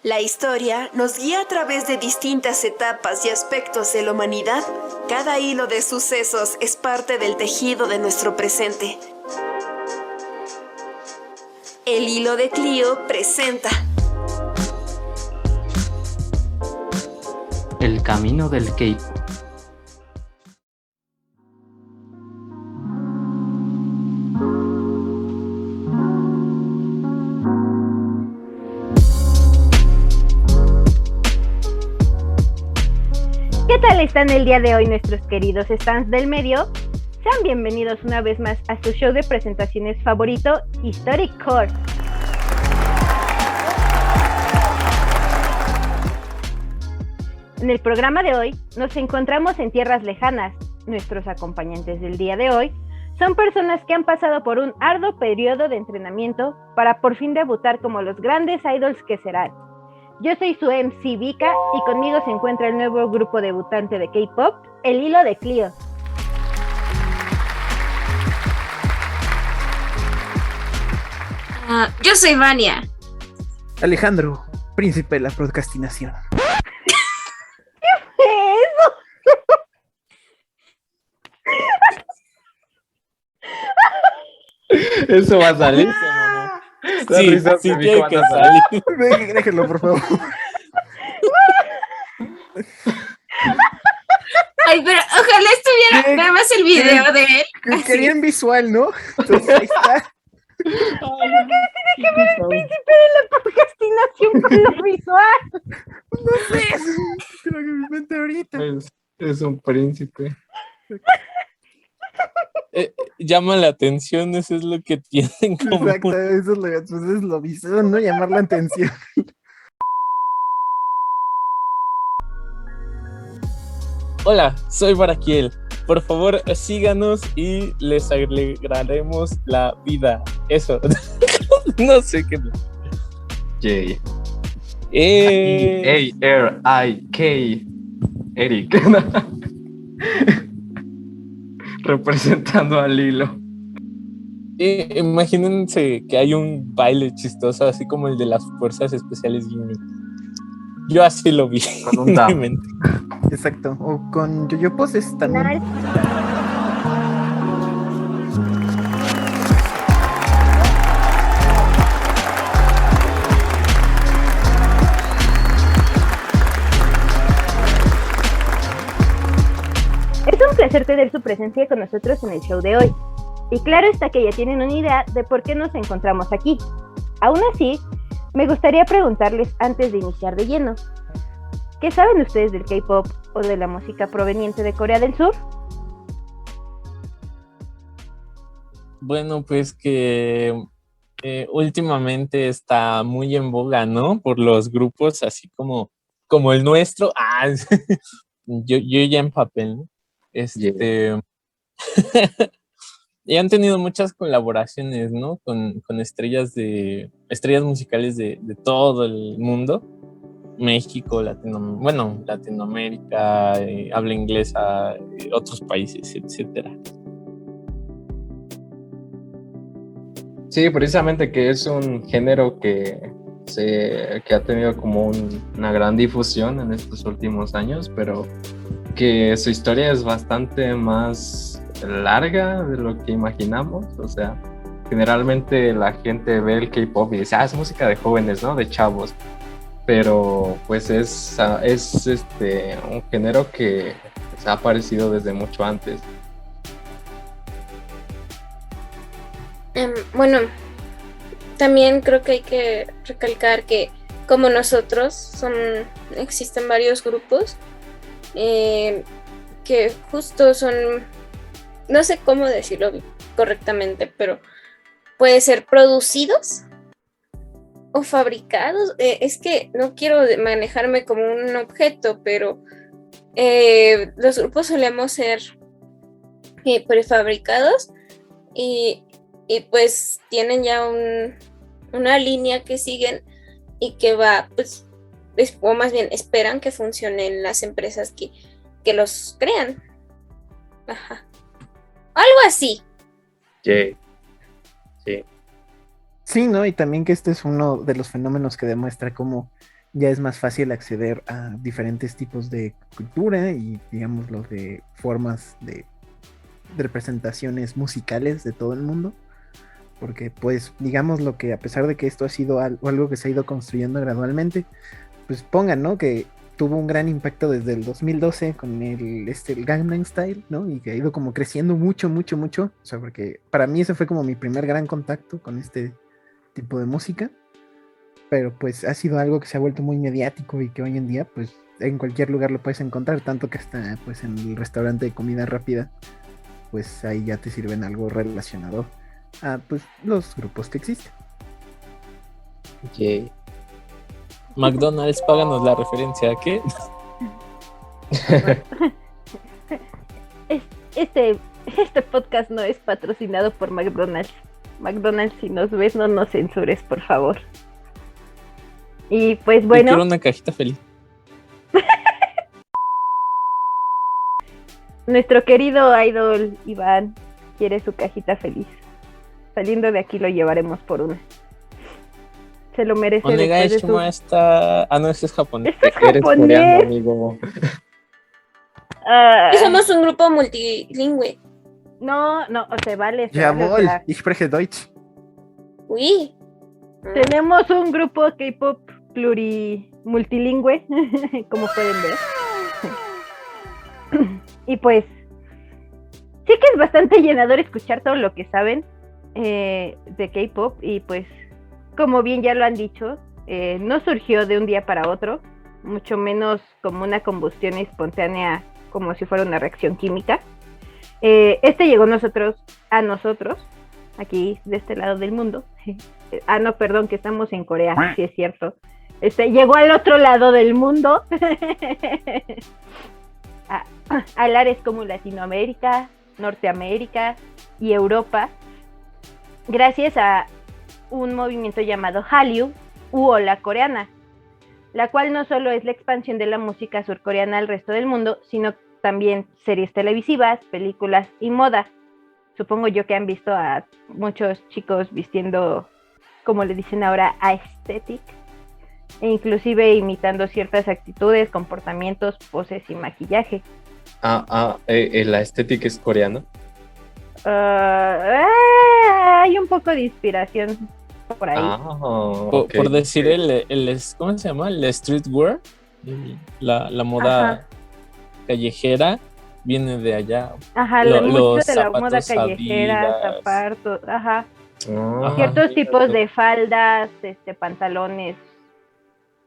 La historia nos guía a través de distintas etapas y aspectos de la humanidad. Cada hilo de sucesos es parte del tejido de nuestro presente. El hilo de Clio presenta El camino del K-pop. ¿Qué tal están el día de hoy nuestros queridos stands del medio? Sean bienvenidos una vez más a su show de presentaciones favorito, Historic Core. En el programa de hoy nos encontramos en tierras lejanas. Nuestros acompañantes del día de hoy son personas que han pasado por un arduo periodo de entrenamiento para por fin debutar como los grandes idols que serán. Yo soy su MC Vika y conmigo se encuentra el nuevo grupo debutante de K-pop, El Hilo de Clio. Yo soy Vania. Alejandro, príncipe de la procrastinación. ¿Qué es eso? Eso va a salir, mamá. Sí, tiene que salir. Déjenlo, por favor. Ay, pero ojalá estuviera nada más el video de él. Querían visual, ¿no? Entonces ahí está. Deje ver el príncipe de la procrastinación con lo visual. No sé. Creo que me mente ahorita. Es un príncipe. Llama la atención, eso es lo que tienen como. Exacto, eso es lo visual, ¿no? Llamar la atención. Hola, soy Baraquiel. Por favor, síganos y les alegraremos la vida. Eso. No sé qué. J. A-R-I-K. Eric. Representando al hilo. Imagínense que hay un baile chistoso, así como el de las fuerzas especiales Jimmy. Yo así lo vi. Con un dab. Exacto. O con yo poses también. Es un placer tener su presencia con nosotros en el show de hoy. Y claro está que ya tienen una idea de por qué nos encontramos aquí. Aún así, me gustaría preguntarles antes de iniciar de lleno, ¿qué saben ustedes del K-pop o de la música proveniente de Corea del Sur? Bueno, pues que últimamente está muy en boga, ¿no? Por los grupos así como el nuestro. Yo ya empapé, ¿no? Y han tenido muchas colaboraciones, ¿no? Con estrellas musicales de todo el mundo. México, Latinoamérica, habla inglesa, otros países, etcétera. Sí, precisamente que es un género que ha tenido como una gran difusión en estos últimos años, pero que su historia es bastante más larga de lo que imaginamos. O sea, generalmente la gente ve el K-pop y dice, es música de jóvenes, ¿no? De chavos. Pero pues es un género que ha aparecido desde mucho antes. Bueno, también creo que hay que recalcar que como nosotros existen varios grupos que justo son, no sé cómo decirlo correctamente, pero puede ser producidos o fabricados. Es que no quiero manejarme como un objeto, pero los grupos solemos ser prefabricados y pues tienen ya una línea que siguen y que va, pues, o más bien esperan que funcionen las empresas que los crean. Ajá. Algo así. Sí. Sí, ¿no? Y también que este es uno de los fenómenos que demuestra cómo ya es más fácil acceder a diferentes tipos de cultura y, digámoslo, de formas de representaciones musicales de todo el mundo. Porque, pues, digamos lo que a pesar de que esto ha sido algo que se ha ido construyendo gradualmente, pues pongan, ¿no? Que tuvo un gran impacto desde el 2012 con el Gangnam Style, ¿no? Y que ha ido como creciendo mucho, mucho, mucho. O sea, porque para mí ese fue como mi primer gran contacto con este tipo de música. Pero pues ha sido algo que se ha vuelto muy mediático y que hoy en día, pues, en cualquier lugar lo puedes encontrar, tanto que hasta, pues, en el restaurante de comida rápida, pues ahí ya te sirven algo relacionado a, pues, los grupos que existen. Yay. McDonald's, páganos la referencia, ¿qué? Este podcast no es patrocinado por McDonald's. McDonald's, si nos ves, no nos censures, por favor. Y pues Yo bueno, quiero una cajita feliz. nuestro querido idol Iván quiere su cajita feliz. Saliendo de aquí lo llevaremos por una. Se lo merece después de su... Shimasta. Ah, no, ese es japonés. ¡Esto es Eres coreano, japonés! amigo. Ah, Y somos un grupo multilingüe. no, o sea, vale. se vale, o Jawohl, sea, ich spreche Deutsch. Uy. tenemos un grupo K-pop multilingüe, como pueden ver. Y pues, sí que es bastante llenador escuchar todo lo que saben de K-pop. Y pues, como bien ya lo han dicho, no surgió de un día para otro, mucho menos como una combustión espontánea, como si fuera una reacción química. Llegó a nosotros, aquí de este lado del mundo. No, perdón, que estamos en Corea, sí es cierto. Llegó al otro lado del mundo, a lares como Latinoamérica, Norteamérica y Europa, gracias a un movimiento llamado Hallyu u Ola coreana, la cual no solo es la expansión de la música surcoreana al resto del mundo, sino también series televisivas, películas y moda. Supongo yo que han visto a muchos chicos vistiendo, como le dicen ahora, aesthetic, e inclusive imitando ciertas actitudes, comportamientos, poses y maquillaje. La estética es coreana. Hay un poco de inspiración por ahí. Por decir ¿cómo se llama? El streetwear, la moda Ajá. callejera viene de allá. Ajá, mucho de la moda callejera, Adidas. zapatos, ajá. Ah, Ciertos tipos de faldas, pantalones.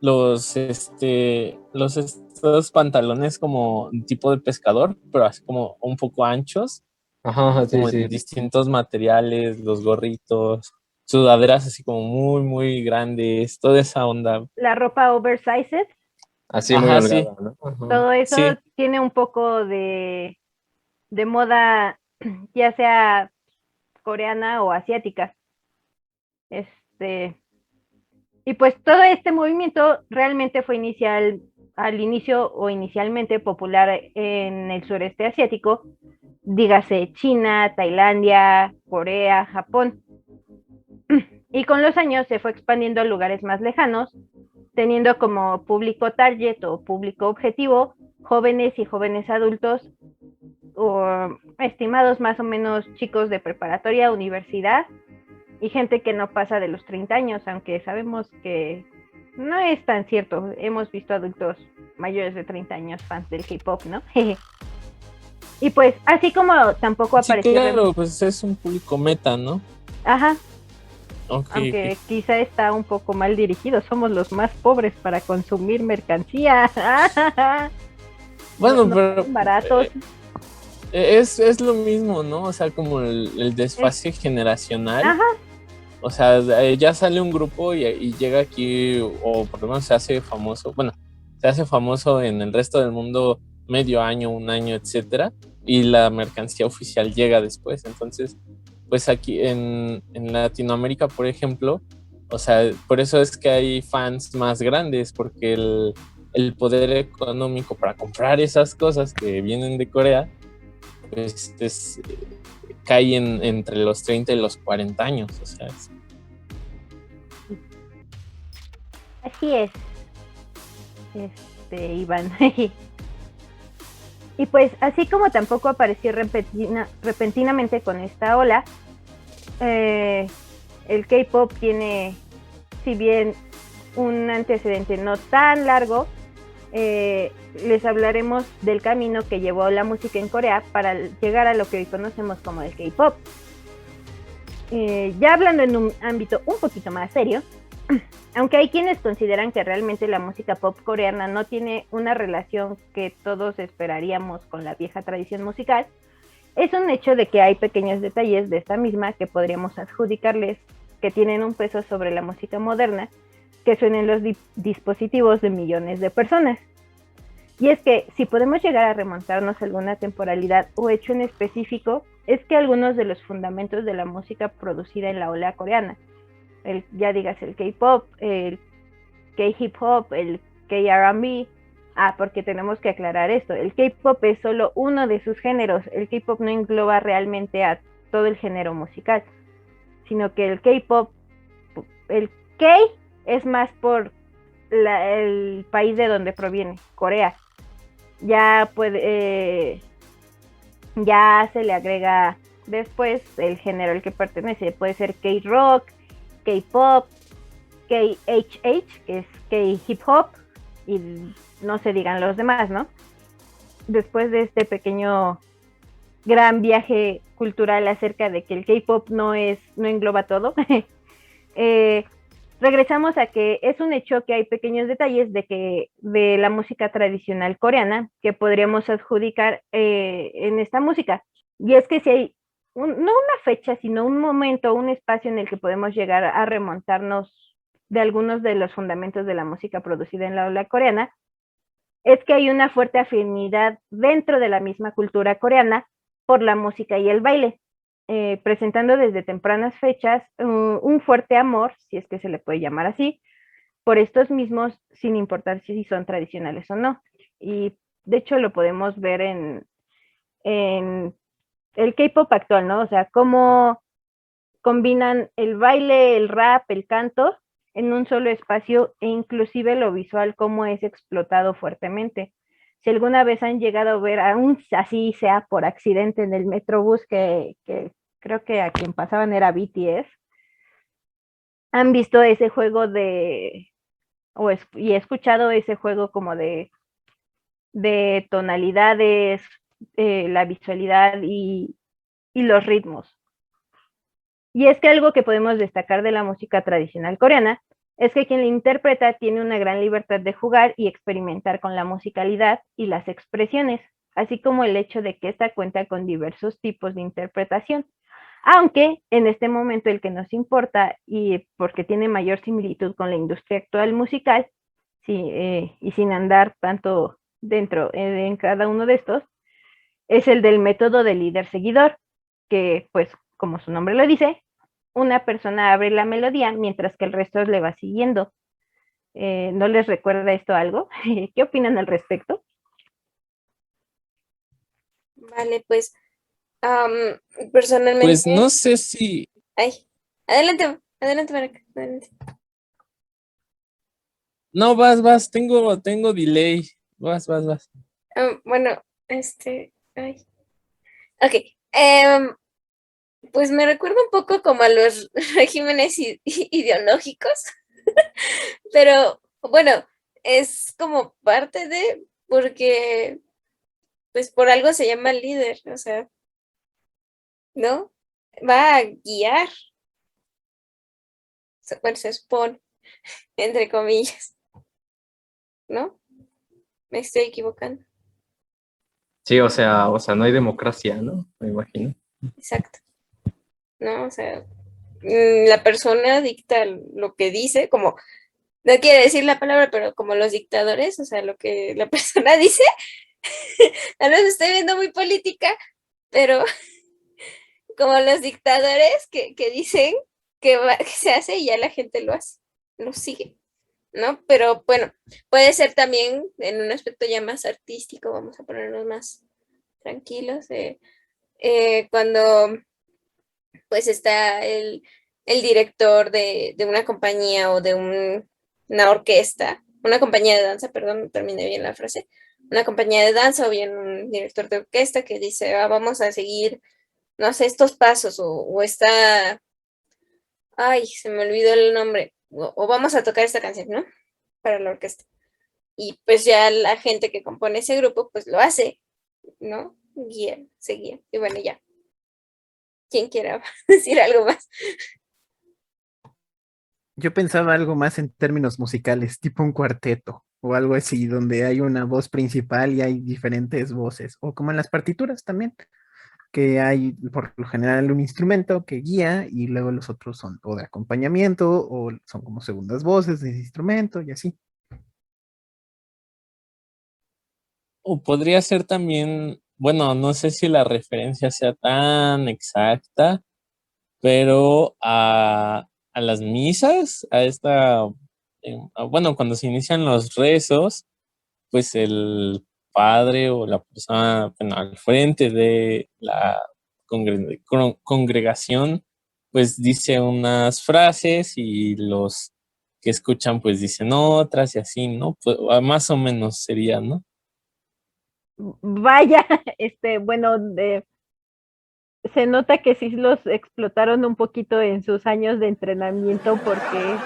Estos pantalones como tipo de pescador, pero así como un poco anchos, ajá, sí, como sí. de distintos materiales, los gorritos, sudaderas así como muy, muy grandes, toda esa onda. La ropa oversized, Así muy Ajá, holgada, sí. ¿no? Ajá. todo eso Sí. tiene un poco de moda, ya sea coreana o asiática. Y pues todo este movimiento realmente fue inicialmente popular en el sureste asiático, dígase China, Tailandia, Corea, Japón. Y con los años se fue expandiendo a lugares más lejanos, teniendo como público target o público objetivo jóvenes y jóvenes adultos, o estimados más o menos chicos de preparatoria, universidad, y gente que no pasa de los 30 años, aunque sabemos que no es tan cierto. Hemos visto adultos mayores de 30 años fans del K-pop, ¿no? Y pues, así como tampoco apareció... Sí, claro, pues es un público meta, ¿no? Ajá, Okay, aunque quizá está un poco mal dirigido. Somos los más pobres para consumir mercancía. Bueno, no pero son baratos. es lo mismo, ¿no? O sea, como el desfase generacional. Ajá. O sea, ya sale un grupo y llega aquí, o por lo menos se hace famoso, bueno, se hace famoso en el resto del mundo medio año, un año, etcétera, y la mercancía oficial llega después. Entonces, pues aquí en Latinoamérica, por ejemplo, o sea, por eso es que hay fans más grandes, porque el poder económico para comprar esas cosas que vienen de Corea, pues cae entre los 30 y los 40 años, o sea. Así es. Iván. Y pues así como tampoco apareció repentinamente con esta ola, el K-pop tiene, si bien un antecedente no tan largo, les hablaremos del camino que llevó la música en Corea para llegar a lo que hoy conocemos como el K-pop. Ya hablando en un ámbito un poquito más serio, aunque hay quienes consideran que realmente la música pop coreana no tiene una relación que todos esperaríamos con la vieja tradición musical, es un hecho de que hay pequeños detalles de esta misma que podríamos adjudicarles que tienen un peso sobre la música moderna que suenan los dispositivos de millones de personas. Y es que si podemos llegar a remontarnos a alguna temporalidad o hecho en específico, es que algunos de los fundamentos de la música producida en la ola coreana, ya digas el K-pop, el K-hip hop, el K-R&B, porque tenemos que aclarar esto, el K-pop es solo uno de sus géneros, el K-pop no engloba realmente a todo el género musical, sino que el K-pop, el K es más por el país de donde proviene, Corea. Ya se le agrega después el género al que pertenece, puede ser K-rock, K-pop, K-HH, que es K-hip hop, y no se digan los demás, ¿no? Después de este pequeño gran viaje cultural acerca de que el K-pop no engloba todo, regresamos a que es un hecho que hay pequeños detalles de la música tradicional coreana que podríamos adjudicar en esta música. Y es que si hay no una fecha, sino un momento, un espacio en el que podemos llegar a remontarnos de algunos de los fundamentos de la música producida en la ola coreana, es que hay una fuerte afinidad dentro de la misma cultura coreana por la música y el baile, presentando desde tempranas fechas un fuerte amor, si es que se le puede llamar así, por estos mismos, sin importar si son tradicionales o no. Y de hecho lo podemos ver en el K-pop actual, ¿no? O sea, cómo combinan el baile, el rap, el canto en un solo espacio e inclusive lo visual, cómo es explotado fuertemente. Si alguna vez han llegado a ver, aún así sea por accidente en el Metrobús, que creo que a quien pasaban era BTS, han visto ese juego y he escuchado ese juego como de tonalidades, la visualidad y los ritmos. Y es que algo que podemos destacar de la música tradicional coreana es que quien la interpreta tiene una gran libertad de jugar y experimentar con la musicalidad y las expresiones, así como el hecho de que esta cuenta con diversos tipos de interpretación. Aunque en este momento el que nos importa y porque tiene mayor similitud con la industria actual musical, sí, y sin andar tanto dentro en cada uno de estos, es el del método de líder-seguidor, que pues como su nombre lo dice, una persona abre la melodía mientras que el resto le va siguiendo. ¿No les recuerda esto algo? ¿Qué opinan al respecto? Vale, pues personalmente. Pues no sé si. Ay, adelante, Maraca, adelante. No, vas, tengo delay. Vas. Bueno, ay. Ok. Pues me recuerda un poco como a los regímenes ideológicos, pero bueno, es como parte de, porque pues por algo se llama líder, o sea, ¿no? Va a guiar, bueno, se supone, entre comillas, ¿no? Me estoy equivocando. Sí, o sea, no hay democracia, ¿no? Me imagino. Exacto. ¿No? O sea, la persona dicta lo que dice, como, no quiere decir la palabra, pero como los dictadores, o sea, lo que la persona dice, a veces estoy viendo muy política, pero como los dictadores que dicen que se hace y ya la gente lo hace, lo sigue, ¿no? Pero bueno, puede ser también en un aspecto ya más artístico, vamos a ponernos más tranquilos, cuando pues está el director de una compañía o de una orquesta una compañía de danza, perdón, no terminé bien la frase, una compañía de danza o bien un director de orquesta que dice, vamos a seguir, no sé, estos pasos o esta, ay, se me olvidó el nombre, o vamos a tocar esta canción, ¿no? Para la orquesta. Y pues ya la gente que compone ese grupo, pues lo hace, ¿no? Se guía. Y bueno, ya. ¿Quién quiera decir algo más? Yo pensaba algo más en términos musicales, tipo un cuarteto o algo así, donde hay una voz principal y hay diferentes voces, o como en las partituras también, que hay por lo general un instrumento que guía y luego los otros son o de acompañamiento o son como segundas voces de ese instrumento y así. O podría ser también, bueno, no sé si la referencia sea tan exacta, pero a las misas, bueno, cuando se inician los rezos, pues el padre o la persona, bueno, al frente de la congregación, pues dice unas frases y los que escuchan pues dicen otras y así, ¿no? Pues, más o menos sería, ¿no? Vaya, bueno, se nota que sí los explotaron un poquito en sus años de entrenamiento porque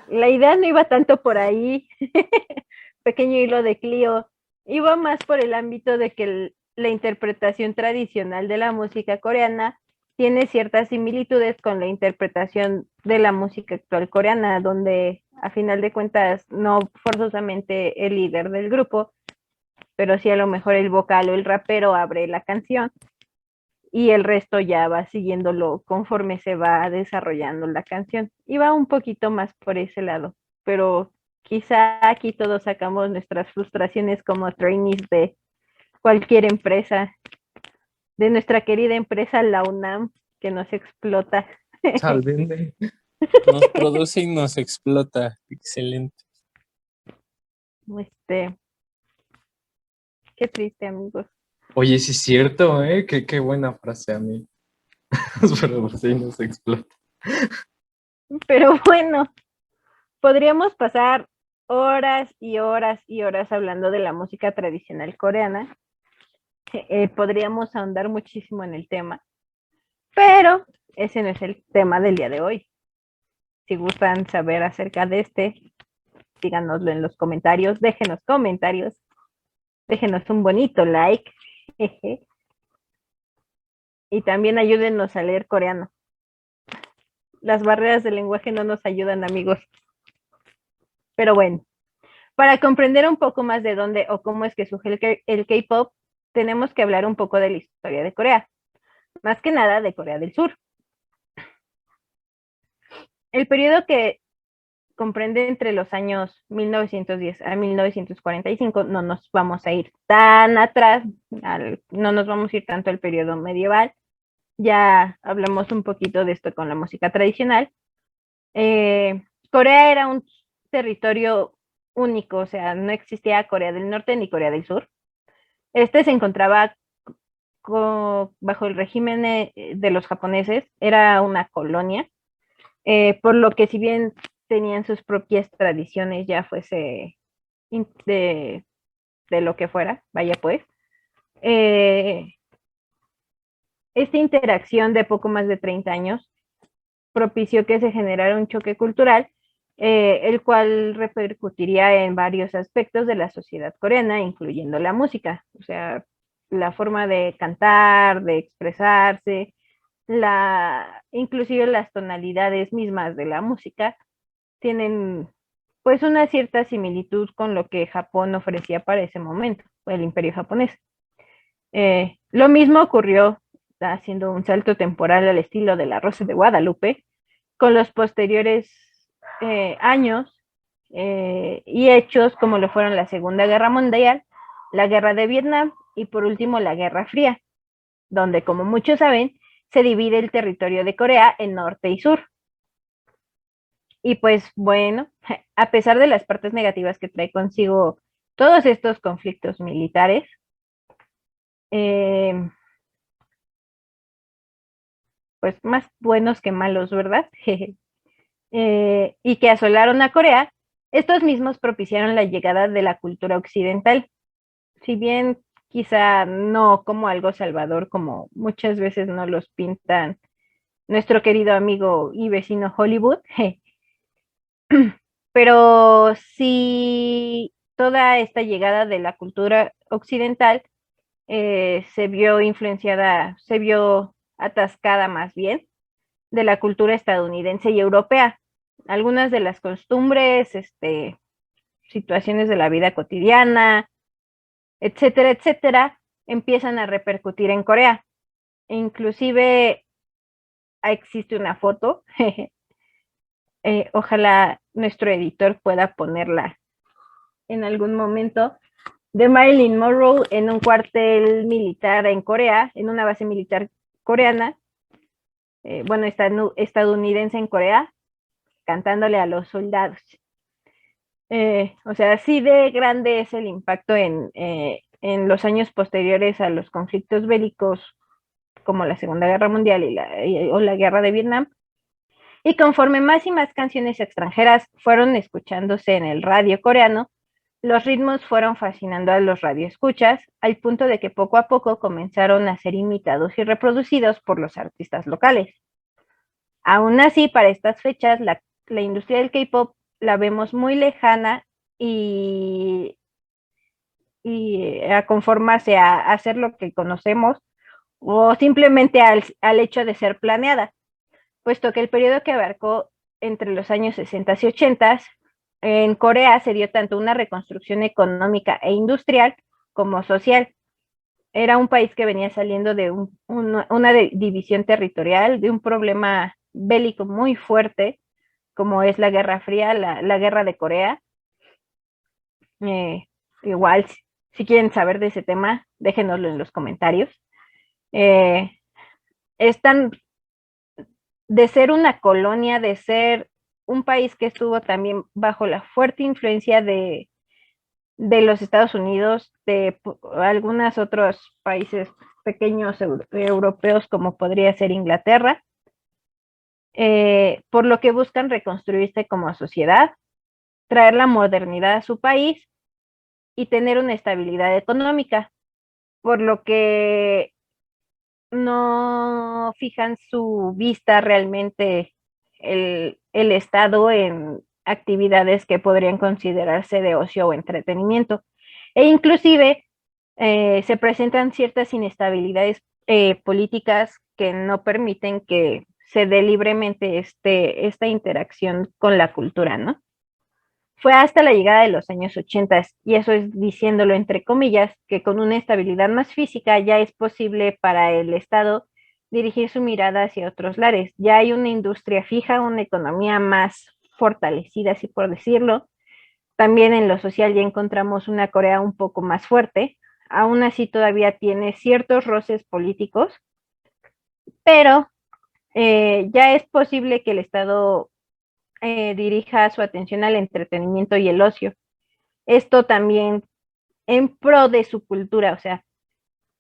la idea no iba tanto por ahí, pequeño hilo de Clio, iba más por el ámbito de que la interpretación tradicional de la música coreana tiene ciertas similitudes con la interpretación de la música actual coreana, donde a final de cuentas no forzosamente el líder del grupo, pero sí a lo mejor el vocal o el rapero abre la canción y el resto ya va siguiéndolo conforme se va desarrollando la canción. Y va un poquito más por ese lado, pero quizá aquí todos sacamos nuestras frustraciones como trainees de cualquier empresa, de nuestra querida empresa la UNAM, que nos explota. Salven. Nos produce y nos explota. Excelente. Qué triste, amigos. Oye, sí es cierto, ¿eh? Qué buena frase a mí. Pero sí nos explota. Pero bueno, podríamos pasar horas y horas y horas hablando de la música tradicional coreana. Podríamos ahondar muchísimo en el tema, pero ese no es el tema del día de hoy. Si gustan saber acerca de díganoslo en los comentarios, déjenos un bonito like y también ayúdenos a leer coreano. Las barreras del lenguaje no nos ayudan, amigos. Pero bueno, para comprender un poco más de dónde o cómo es que surge el K-pop, tenemos que hablar un poco de la historia de Corea, más que nada de Corea del Sur. El periodo que comprende entre los años 1910 a 1945, no nos vamos a ir tan atrás, no nos vamos a ir tanto al periodo medieval, ya hablamos un poquito de esto con la música tradicional. Corea era un territorio único, o sea, no existía Corea del Norte ni Corea del Sur. Este se encontraba bajo el régimen de los japoneses, era una colonia, por lo que si bien tenían sus propias tradiciones, ya fuese de, de lo que fuera, vaya pues, esta interacción de poco más de 30 años propició que se generara un choque cultural, el cual repercutiría en varios aspectos de la sociedad coreana, incluyendo la música, o sea, la forma de cantar, de expresarse, inclusive las tonalidades mismas de la música tienen pues una cierta similitud con lo que Japón ofrecía para ese momento, el imperio japonés. Lo mismo ocurrió haciendo un salto temporal al estilo de la Rosa de Guadalupe, con los posteriores años y hechos como lo fueron la Segunda Guerra Mundial, la Guerra de Vietnam y por último la Guerra Fría, donde como muchos saben, se divide el territorio de Corea en norte y sur. Y pues bueno, a pesar de las partes negativas que trae consigo todos estos conflictos militares, pues más buenos que malos, ¿verdad? Y que asolaron a Corea, Estos mismos propiciaron la llegada de la cultura occidental, si bien quizá no como algo salvador, como muchas veces nos los pintan nuestro querido amigo y vecino Hollywood, pero sí toda esta llegada de la cultura occidental se vio influenciada, se vio atascada más bien de la cultura estadounidense y europea. Algunas de las costumbres, situaciones de la vida cotidiana, etcétera, etcétera, empiezan a repercutir en Corea. E inclusive existe una foto, ojalá nuestro editor pueda ponerla en algún momento, de Marilyn Monroe en un cuartel militar en Corea, en una base militar coreana, bueno, estadounidense en Corea, cantándole a los soldados. O sea, así de grande es el impacto en los años posteriores a los conflictos bélicos como la Segunda Guerra Mundial o la Guerra de Vietnam. Y conforme más y más canciones extranjeras fueron escuchándose en el radio coreano, los ritmos fueron fascinando a los radioescuchas, al punto de que poco a poco comenzaron a ser imitados y reproducidos por los artistas locales. Aún así, para estas fechas, la industria del K-pop la vemos muy lejana y a conformarse a hacer lo que conocemos o simplemente al hecho de ser planeada, puesto que el periodo que abarcó entre los años 60 y 80 en Corea se dio tanto una reconstrucción económica e industrial como social. Era un país que venía saliendo de una división territorial, de un problema bélico muy fuerte, como es la Guerra Fría, la Guerra de Corea. Igual, si quieren saber de ese tema, déjenoslo en los comentarios. Están de ser una colonia, de ser un país que estuvo también bajo la fuerte influencia de los Estados Unidos, de algunos otros países pequeños europeos como podría ser Inglaterra, por lo que buscan reconstruirse como sociedad, traer la modernidad a su país y tener una estabilidad económica, por lo que no fijan su vista realmente el Estado en actividades que podrían considerarse de ocio o entretenimiento. E inclusive se presentan ciertas inestabilidades políticas que no permiten que se dé libremente esta interacción con la cultura, ¿no? Fue hasta la llegada de los años 80, y eso es diciéndolo entre comillas, que con una estabilidad más física ya es posible para el Estado dirigir su mirada hacia otros lares. Ya hay una industria fija, una economía más fortalecida, así por decirlo. También en lo social ya encontramos una Corea un poco más fuerte. Aún así todavía tiene ciertos roces políticos, pero ya es posible que el Estado dirija su atención al entretenimiento y el ocio. Esto también en pro de su cultura, o sea,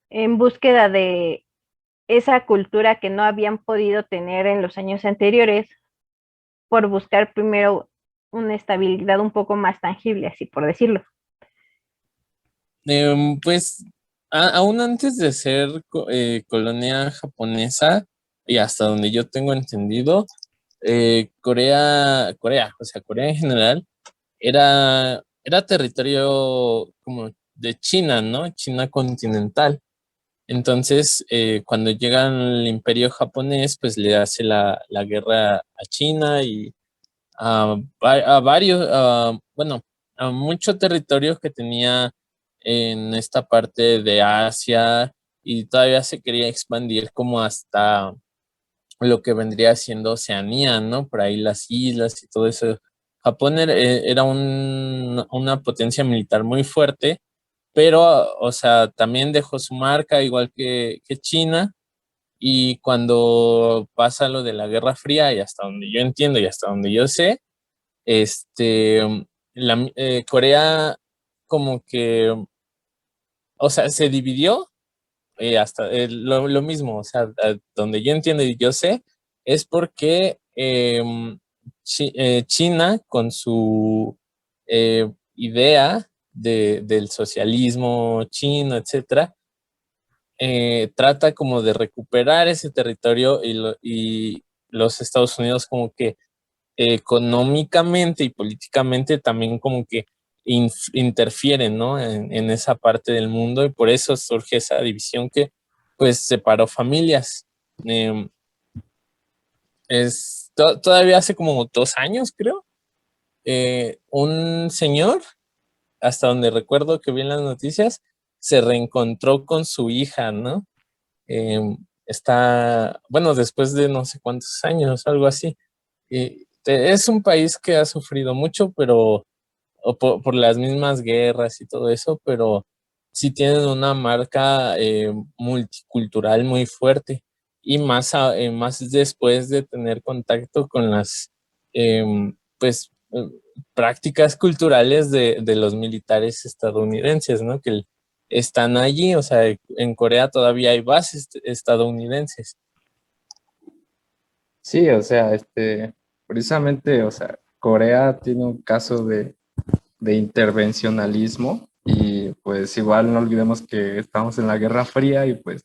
en búsqueda de esa cultura que no habían podido tener en los años anteriores, por buscar primero una estabilidad un poco más tangible, así por decirlo. Pues aún antes de ser colonia japonesa, y hasta donde yo tengo entendido, Corea, o sea, Corea en general, era territorio como de China, ¿no? China continental. Entonces, cuando llega el imperio japonés, pues le hace la guerra a China y a varios, bueno, a muchos territorios que tenía en esta parte de Asia, y todavía se quería expandir como hasta lo que vendría siendo Oceanía, ¿no? Por ahí las islas y todo eso. Japón era una potencia militar muy fuerte, pero, o sea, también dejó su marca, igual que China, y cuando pasa lo de la Guerra Fría, y hasta donde yo entiendo y hasta donde yo sé, este, Corea como que, o sea, se dividió, hasta lo mismo, o sea, donde yo entiendo y yo sé, es porque China con su idea del socialismo chino, etcétera, trata como de recuperar ese territorio y los Estados Unidos como que económicamente y políticamente también como que interfieren, ¿no? En esa parte del mundo, y por eso surge esa división que pues separó familias. Em, Todavía hace como 2 años, creo, un señor, hasta donde recuerdo que vi en las noticias, se reencontró con su hija, ¿no? Bueno, después de no sé cuántos años, algo así. Es un país que ha sufrido mucho, pero por las mismas guerras y todo eso, pero sí tienen una marca multicultural muy fuerte, y más después de tener contacto con las pues prácticas culturales de los militares estadounidenses, ¿no? Que están allí, o sea, en Corea todavía hay bases estadounidenses. Sí, o sea, precisamente, o sea, Corea tiene un caso de intervencionalismo y pues igual no olvidemos que estamos en la Guerra Fría y pues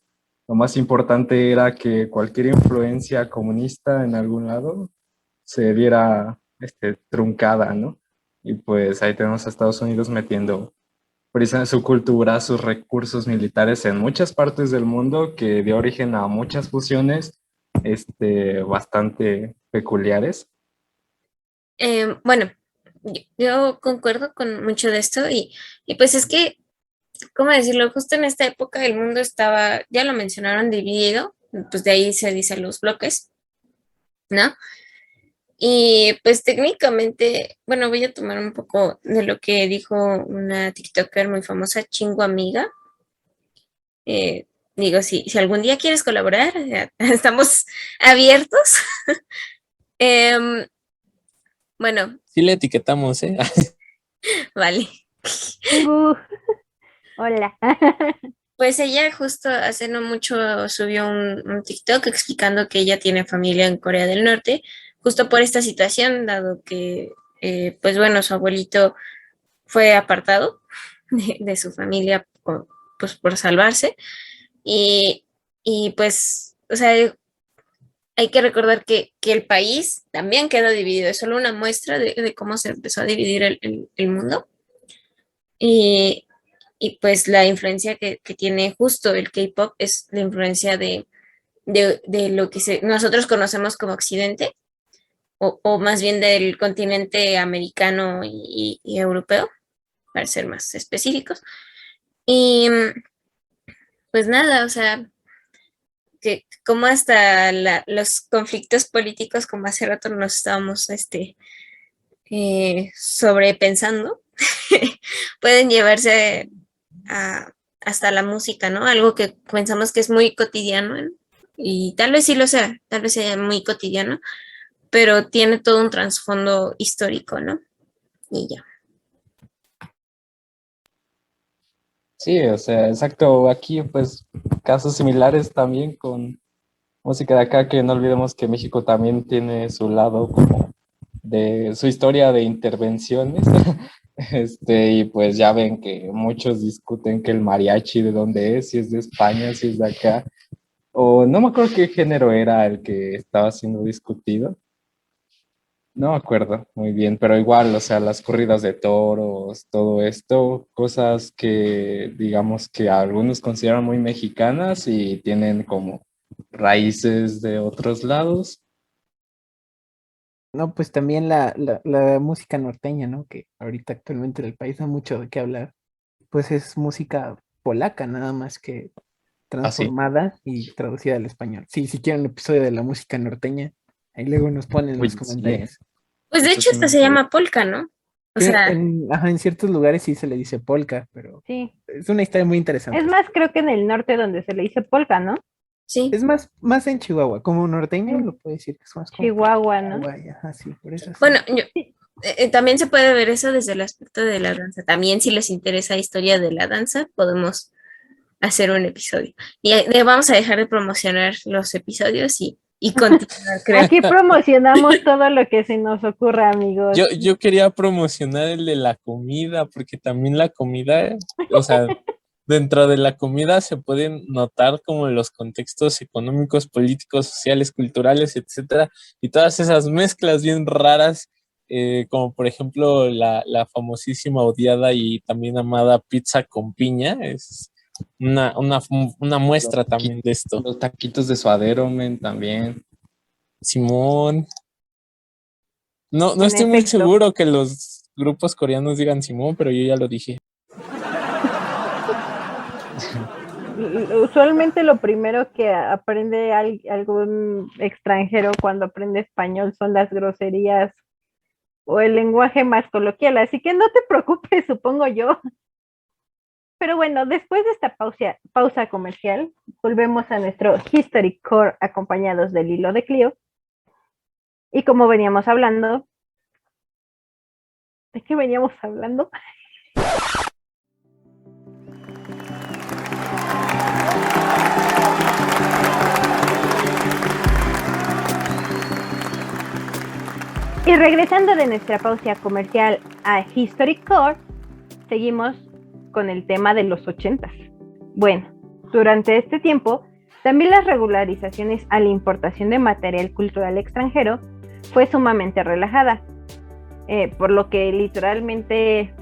lo más importante era que cualquier influencia comunista en algún lado se viera truncada, ¿no? Y pues ahí tenemos a Estados Unidos metiendo precisamente su cultura, sus recursos militares en muchas partes del mundo que dio origen a muchas fusiones bastante peculiares. Bueno, yo concuerdo con mucho de esto y pues es que, ¿cómo decirlo? Justo en esta época el mundo estaba, ya lo mencionaron, dividido, pues de ahí se dicen los bloques, ¿no? Y pues técnicamente, bueno, voy a tomar un poco de lo que dijo una TikToker muy famosa, Chingo Amiga. Digo, si algún día quieres colaborar, estamos abiertos. Em, bueno, Sí le etiquetamos, ¿eh? vale. Chingu. Hola. Pues ella justo hace no mucho subió un TikTok explicando que ella tiene familia en Corea del Norte, justo por esta situación, dado que, pues bueno, su abuelito fue apartado de su familia pues por salvarse. Y, y pues, o sea, hay que recordar que el país también quedó dividido, es solo una muestra de cómo se empezó a dividir el mundo. Y, y pues la influencia que tiene justo el K-pop es la influencia de lo que nosotros conocemos como Occidente, o más bien del continente americano y europeo, para ser más específicos. Y pues nada, o sea, que como hasta los conflictos políticos, como hace rato nos estábamos sobrepensando, pueden llevarse hasta la música, ¿no? Algo que pensamos que es muy cotidiano, ¿eh? Y tal vez sí lo sea, tal vez sea muy cotidiano, pero tiene todo un trasfondo histórico, ¿no? Y ya. Sí, o sea, exacto. Aquí, pues, casos similares también con música de acá, que no olvidemos que México también tiene su lado como de su historia de intervenciones. Y pues ya ven que muchos discuten que el mariachi de dónde es, si es de España, si es de acá, o no me acuerdo qué género era el que estaba siendo discutido. No me acuerdo muy bien, pero igual, o sea, las corridas de toros, todo esto, cosas que digamos que algunos consideran muy mexicanas y tienen como raíces de otros lados. No, pues también la música norteña, ¿no? Que ahorita actualmente en el país da mucho de qué hablar. Pues es música polaca, nada más que Así. transformada y traducida al español. Sí, si quieren un episodio de la música norteña, ahí luego nos ponen en Uy, los sí, comentarios. Pues de eso hecho sí me hasta se interesa. llama polka, ¿no? O Creo sea, en ciertos lugares sí se le dice polka, pero Sí. es una historia muy Es interesante. más, creo que en el norte donde se le dice polka, ¿no? sí. Es más en Chihuahua, como norteño En lo puede decir que es más como Chihuahua, ¿no? Chihuahua, y ajá, sí, por eso sí. Bueno, Sí. también se puede ver eso desde el aspecto de la danza. También si les interesa la historia de la danza, podemos hacer un episodio. Y vamos a dejar de promocionar los episodios y y continuar creando. Aquí promocionamos todo lo que se nos ocurra, amigos. Yo quería promocionar el de la comida, porque también la comida, o sea, dentro de la comida se pueden notar como los contextos económicos, políticos, sociales, culturales, etcétera, y todas esas mezclas bien raras, como por ejemplo la famosísima, odiada y también amada pizza con piña, es una muestra también de esto. Los taquitos de suadero, men, también. Simón. No En estoy muy efecto. seguro que los grupos coreanos digan Simón, pero yo ya lo dije. Usualmente lo primero que aprende algún extranjero cuando aprende español son las groserías o el lenguaje más coloquial, así que no te preocupes, supongo yo. Pero bueno, después de esta pausa comercial, volvemos a nuestro History Core acompañados del hilo de Clio. Y como veníamos hablando, ¿de qué veníamos hablando? Y regresando de nuestra pausa comercial a History Core, seguimos con el tema de los 80s. Bueno, durante este tiempo, también las regularizaciones a la importación de material cultural extranjero fue sumamente relajada, por lo que literalmente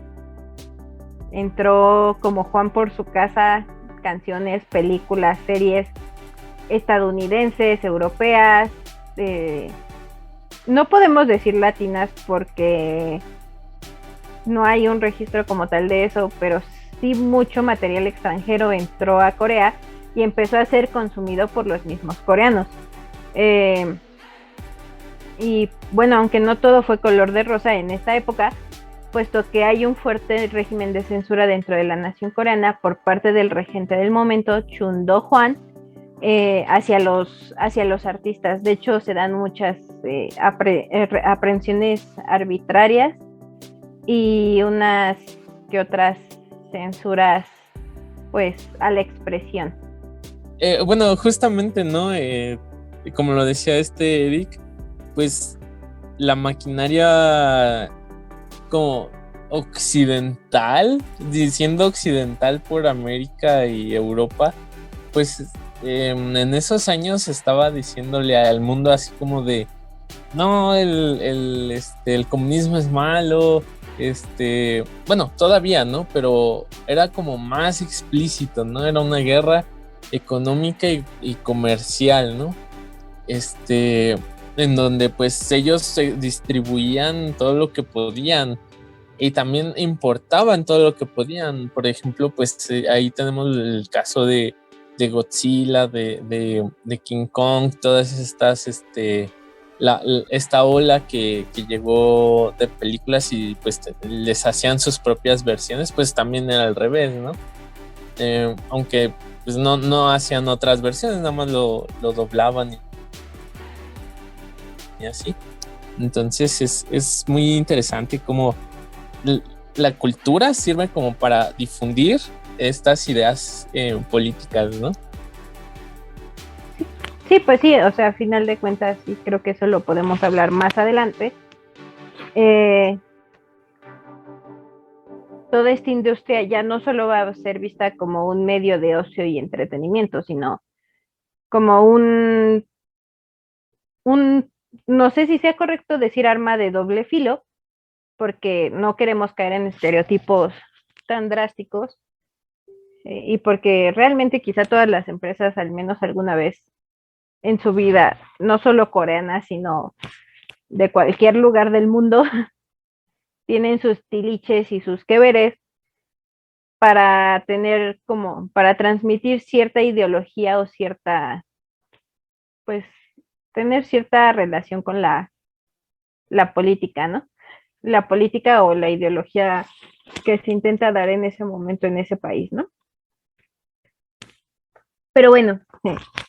entró como Juan por su casa canciones, películas, series estadounidenses, europeas, no podemos decir latinas porque no hay un registro como tal de eso, pero sí mucho material extranjero entró a Corea y empezó a ser consumido por los mismos coreanos. Y bueno, aunque no todo fue color de rosa en esta época, puesto que hay un fuerte régimen de censura dentro de la nación coreana por parte del regente del momento, Chun Do-hwan, hacia los artistas. De hecho, se dan muchas aprehensiones arbitrarias y unas que otras censuras, pues, a la expresión. Bueno, justamente, ¿no? Como lo decía Eric, pues la maquinaria como occidental, diciendo occidental por América y Europa, pues en esos años estaba diciéndole al mundo así como de no, el comunismo es malo, bueno, todavía, ¿no? Pero era como más explícito, ¿no? Era una guerra económica y comercial, ¿no? En donde pues ellos distribuían todo lo que podían y también importaban todo lo que podían. Por ejemplo, pues ahí tenemos el caso de Godzilla, de King Kong, todas estas, esta ola que llegó de películas y pues les hacían sus propias versiones, pues también era al revés, ¿no? Aunque pues no hacían otras versiones, nada más lo doblaban y así. Entonces es muy interesante cómo la cultura sirve como para difundir estas ideas políticas, ¿no? Sí, pues sí, o sea, a final de cuentas, sí creo que eso lo podemos hablar más adelante. Toda esta industria ya no solo va a ser vista como un medio de ocio y entretenimiento, sino como un no sé si sea correcto decir arma de doble filo, porque no queremos caer en estereotipos tan drásticos, y porque realmente quizá todas las empresas, al menos alguna vez en su vida, no solo coreanas, sino de cualquier lugar del mundo, tienen sus tiliches y sus que veres para tener como, para transmitir cierta ideología o cierta, pues, tener cierta relación con la política, ¿no? La política o la ideología que se intenta dar en ese momento en ese país, ¿no? Pero bueno,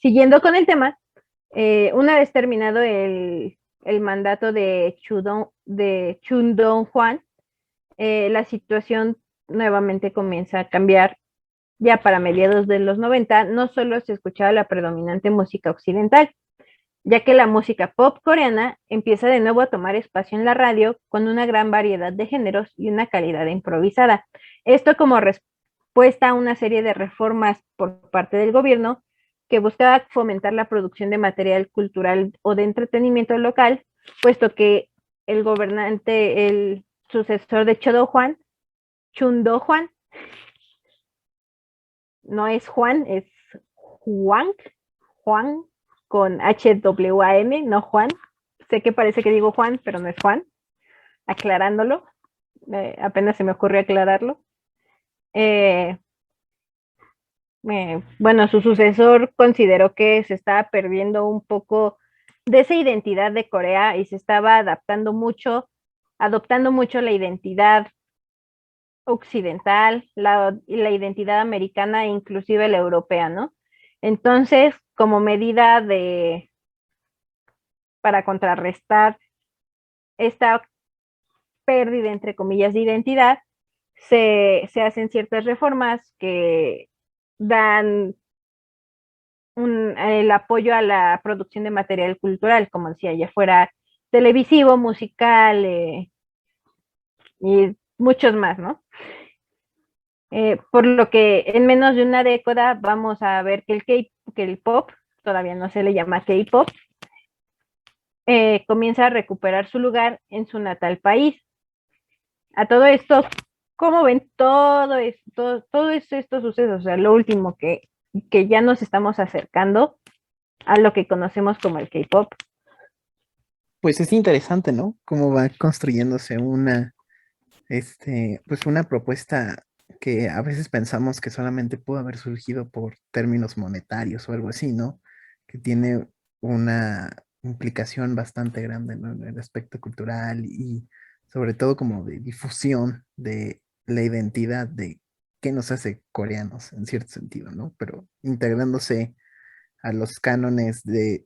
siguiendo con el tema, una vez terminado el mandato de Chun Dong-hwan, la situación nuevamente comienza a cambiar. Ya para mediados de los 90, no solo se escuchaba la predominante música occidental, ya que la música pop coreana empieza de nuevo a tomar espacio en la radio con una gran variedad de géneros y una calidad improvisada. Esto como respuesta a una serie de reformas por parte del gobierno que buscaba fomentar la producción de material cultural o de entretenimiento local, puesto que el gobernante, el sucesor de Chun Do-hwan, no es Juan, es Juan con H-W-A-N, no Juan. Sé que parece que digo Juan, pero no es Juan. Aclarándolo. Apenas se me ocurrió aclararlo. Bueno, su sucesor consideró que se estaba perdiendo un poco de esa identidad de Corea y se estaba adoptando mucho la identidad occidental, la identidad americana e inclusive la europea, ¿no? Entonces, como medida para contrarrestar esta pérdida, entre comillas, de identidad, se hacen ciertas reformas que dan el apoyo a la producción de material cultural, como decía, ya fuera televisivo, musical y muchos más, ¿no? Por lo que en menos de una década vamos a ver que el pop, todavía no se le llama K-pop, comienza a recuperar su lugar en su natal país. A todo esto, ¿cómo ven todos estos sucesos? O sea, lo último que ya nos estamos acercando a lo que conocemos como el K-pop. Pues es interesante, ¿no? Cómo va construyéndose pues una propuesta que a veces pensamos que solamente pudo haber surgido por términos monetarios o algo así, ¿no? Que tiene una implicación bastante grande, ¿no? En el aspecto cultural y sobre todo como de difusión de la identidad de qué nos hace coreanos en cierto sentido, ¿no? Pero integrándose a los cánones de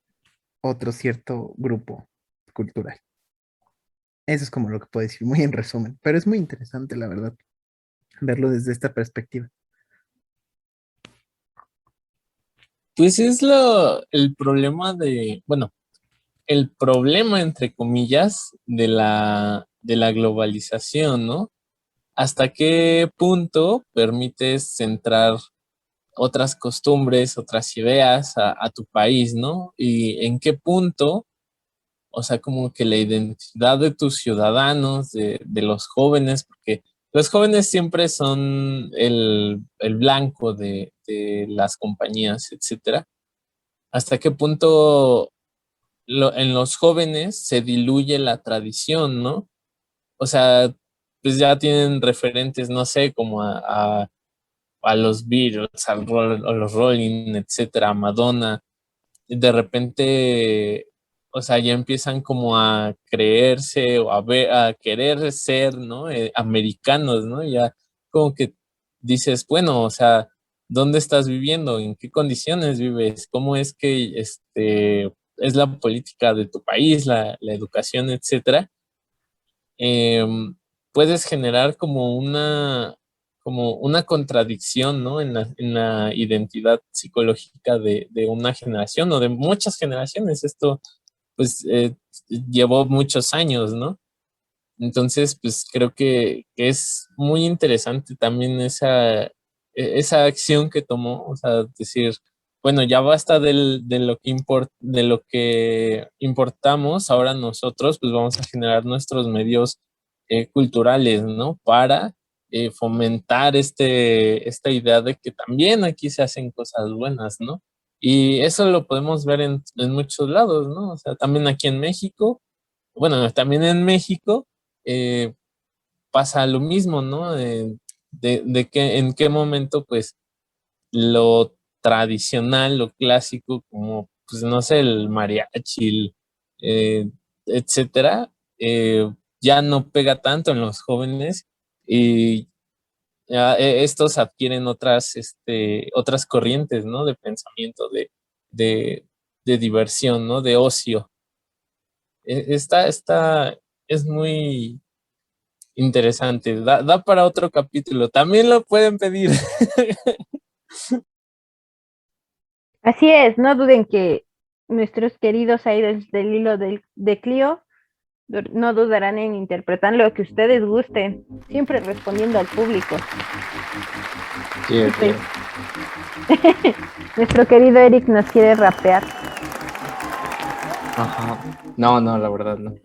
otro cierto grupo cultural. Eso es como lo que puedo decir, muy en resumen, pero es muy interesante, la verdad, verlo desde esta perspectiva. Pues es el problema bueno, el problema entre comillas de la globalización, ¿no? ¿Hasta qué punto permites centrar otras costumbres, otras ideas a tu país, ¿no? Y en qué punto, o sea, como que la identidad de tus ciudadanos, de los jóvenes, porque los jóvenes siempre son el blanco de las compañías, etcétera. ¿Hasta qué punto en los jóvenes se diluye la tradición, ¿no? O sea, pues ya tienen referentes, no sé, como a los Beatles, a los Rolling, etcétera, a Madonna. Y de repente, o sea, ya empiezan como a creerse o a querer ser, ¿no? Americanos, ¿no? Ya como que dices, bueno, o sea, ¿dónde estás viviendo? ¿En qué condiciones vives? ¿Cómo es que es la política de tu país, la educación, etcétera? Puedes generar como una contradicción, ¿no? En la identidad psicológica de una generación o de muchas generaciones. Esto, pues, llevó muchos años, ¿no? Entonces, pues, creo que es muy interesante también esa acción que tomó, o sea, decir, bueno, ya basta de lo que importamos, ahora nosotros, pues, vamos a generar nuestros medios culturales, ¿no? Para fomentar esta idea de que también aquí se hacen cosas buenas, ¿no? Y eso lo podemos ver en muchos lados, ¿no? O sea, también aquí en México, bueno, también en México eh, pasa lo mismo, ¿no? En qué momento, pues, lo tradicional, lo clásico, como, pues, no sé, el mariachi, etcétera, ya no pega tanto en los jóvenes y ya, estos adquieren otras corrientes, ¿no? De pensamiento, de, de diversión, ¿no? De ocio. Es muy interesante. Da para otro capítulo. También lo pueden pedir. Así es, no duden que nuestros queridos idols del hilo de Clio no dudarán en interpretar lo que ustedes gusten, siempre respondiendo al público. Sí, sí. Nuestro querido Eric nos quiere rapear. Ajá. No, la verdad no.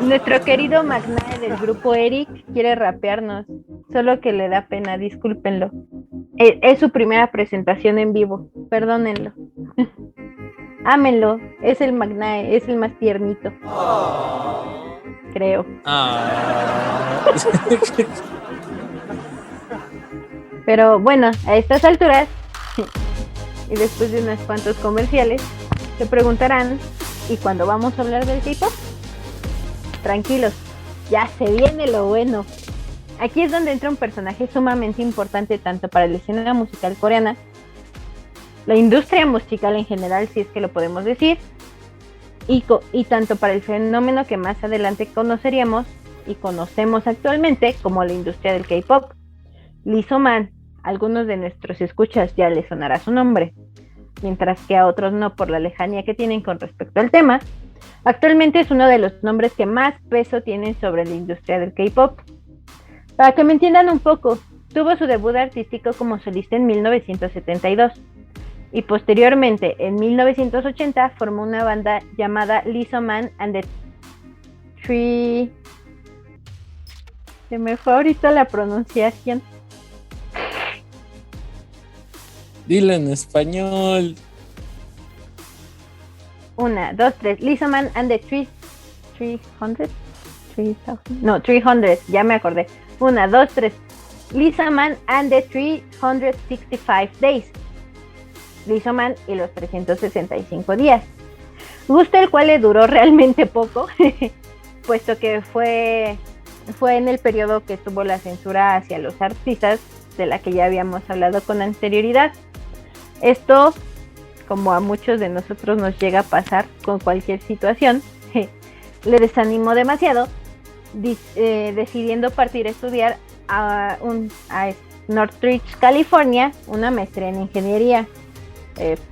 Nuestro querido Magnae del grupo Eric quiere rapearnos, solo que le da pena, discúlpenlo. Es su primera presentación en vivo, perdónenlo. Ámenlo, es el Magnae, es el más tiernito. Creo. Pero bueno, a estas alturas, y después de unos cuantos comerciales, se preguntarán, ¿y cuándo vamos a hablar del K-pop? Tranquilos, ya se viene lo bueno. Aquí es donde entra un personaje sumamente importante tanto para la escena musical coreana, la industria musical en general, si es que lo podemos decir, y tanto para el fenómeno que más adelante conoceríamos y conocemos actualmente como la industria del K-pop. Lee So-man, algunos de nuestros escuchas ya les sonará su nombre, mientras que a otros no por la lejanía que tienen con respecto al tema. Actualmente es uno de los nombres que más peso tienen sobre la industria del K-pop. Para que me entiendan un poco, tuvo su debut artístico como solista en 1972 y posteriormente en 1980 formó una banda llamada Lee So-man and the Three... Se me fue ahorita la pronunciación. Dilo en español. 1, 2, 3. Lee So-man and the 300. No, 300, ya me acordé. 1, 2, 3. Lee So-man and the 365 Days. Lee So-man y los 365 días. Gusto el cual le duró realmente poco, puesto que fue en el periodo que tuvo la censura hacia los artistas, de la que ya habíamos hablado con anterioridad. Esto, como a muchos de nosotros nos llega a pasar con cualquier situación, le desanimó demasiado, decidiendo partir a estudiar a Northridge, California, una maestría en ingeniería,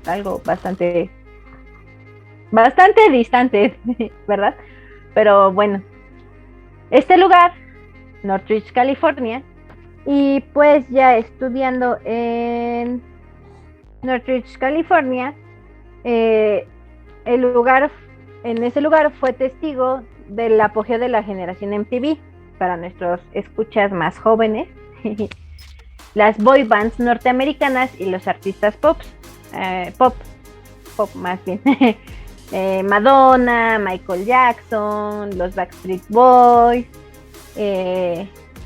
algo bastante distante, ¿verdad? Pero bueno, este lugar, Northridge, California, y pues ya estudiando en Northridge, California, en ese lugar fue testigo del apogeo de la generación MTV para nuestros escuchas más jóvenes, las boy bands norteamericanas y los artistas pop más bien, Madonna, Michael Jackson, los Backstreet Boys,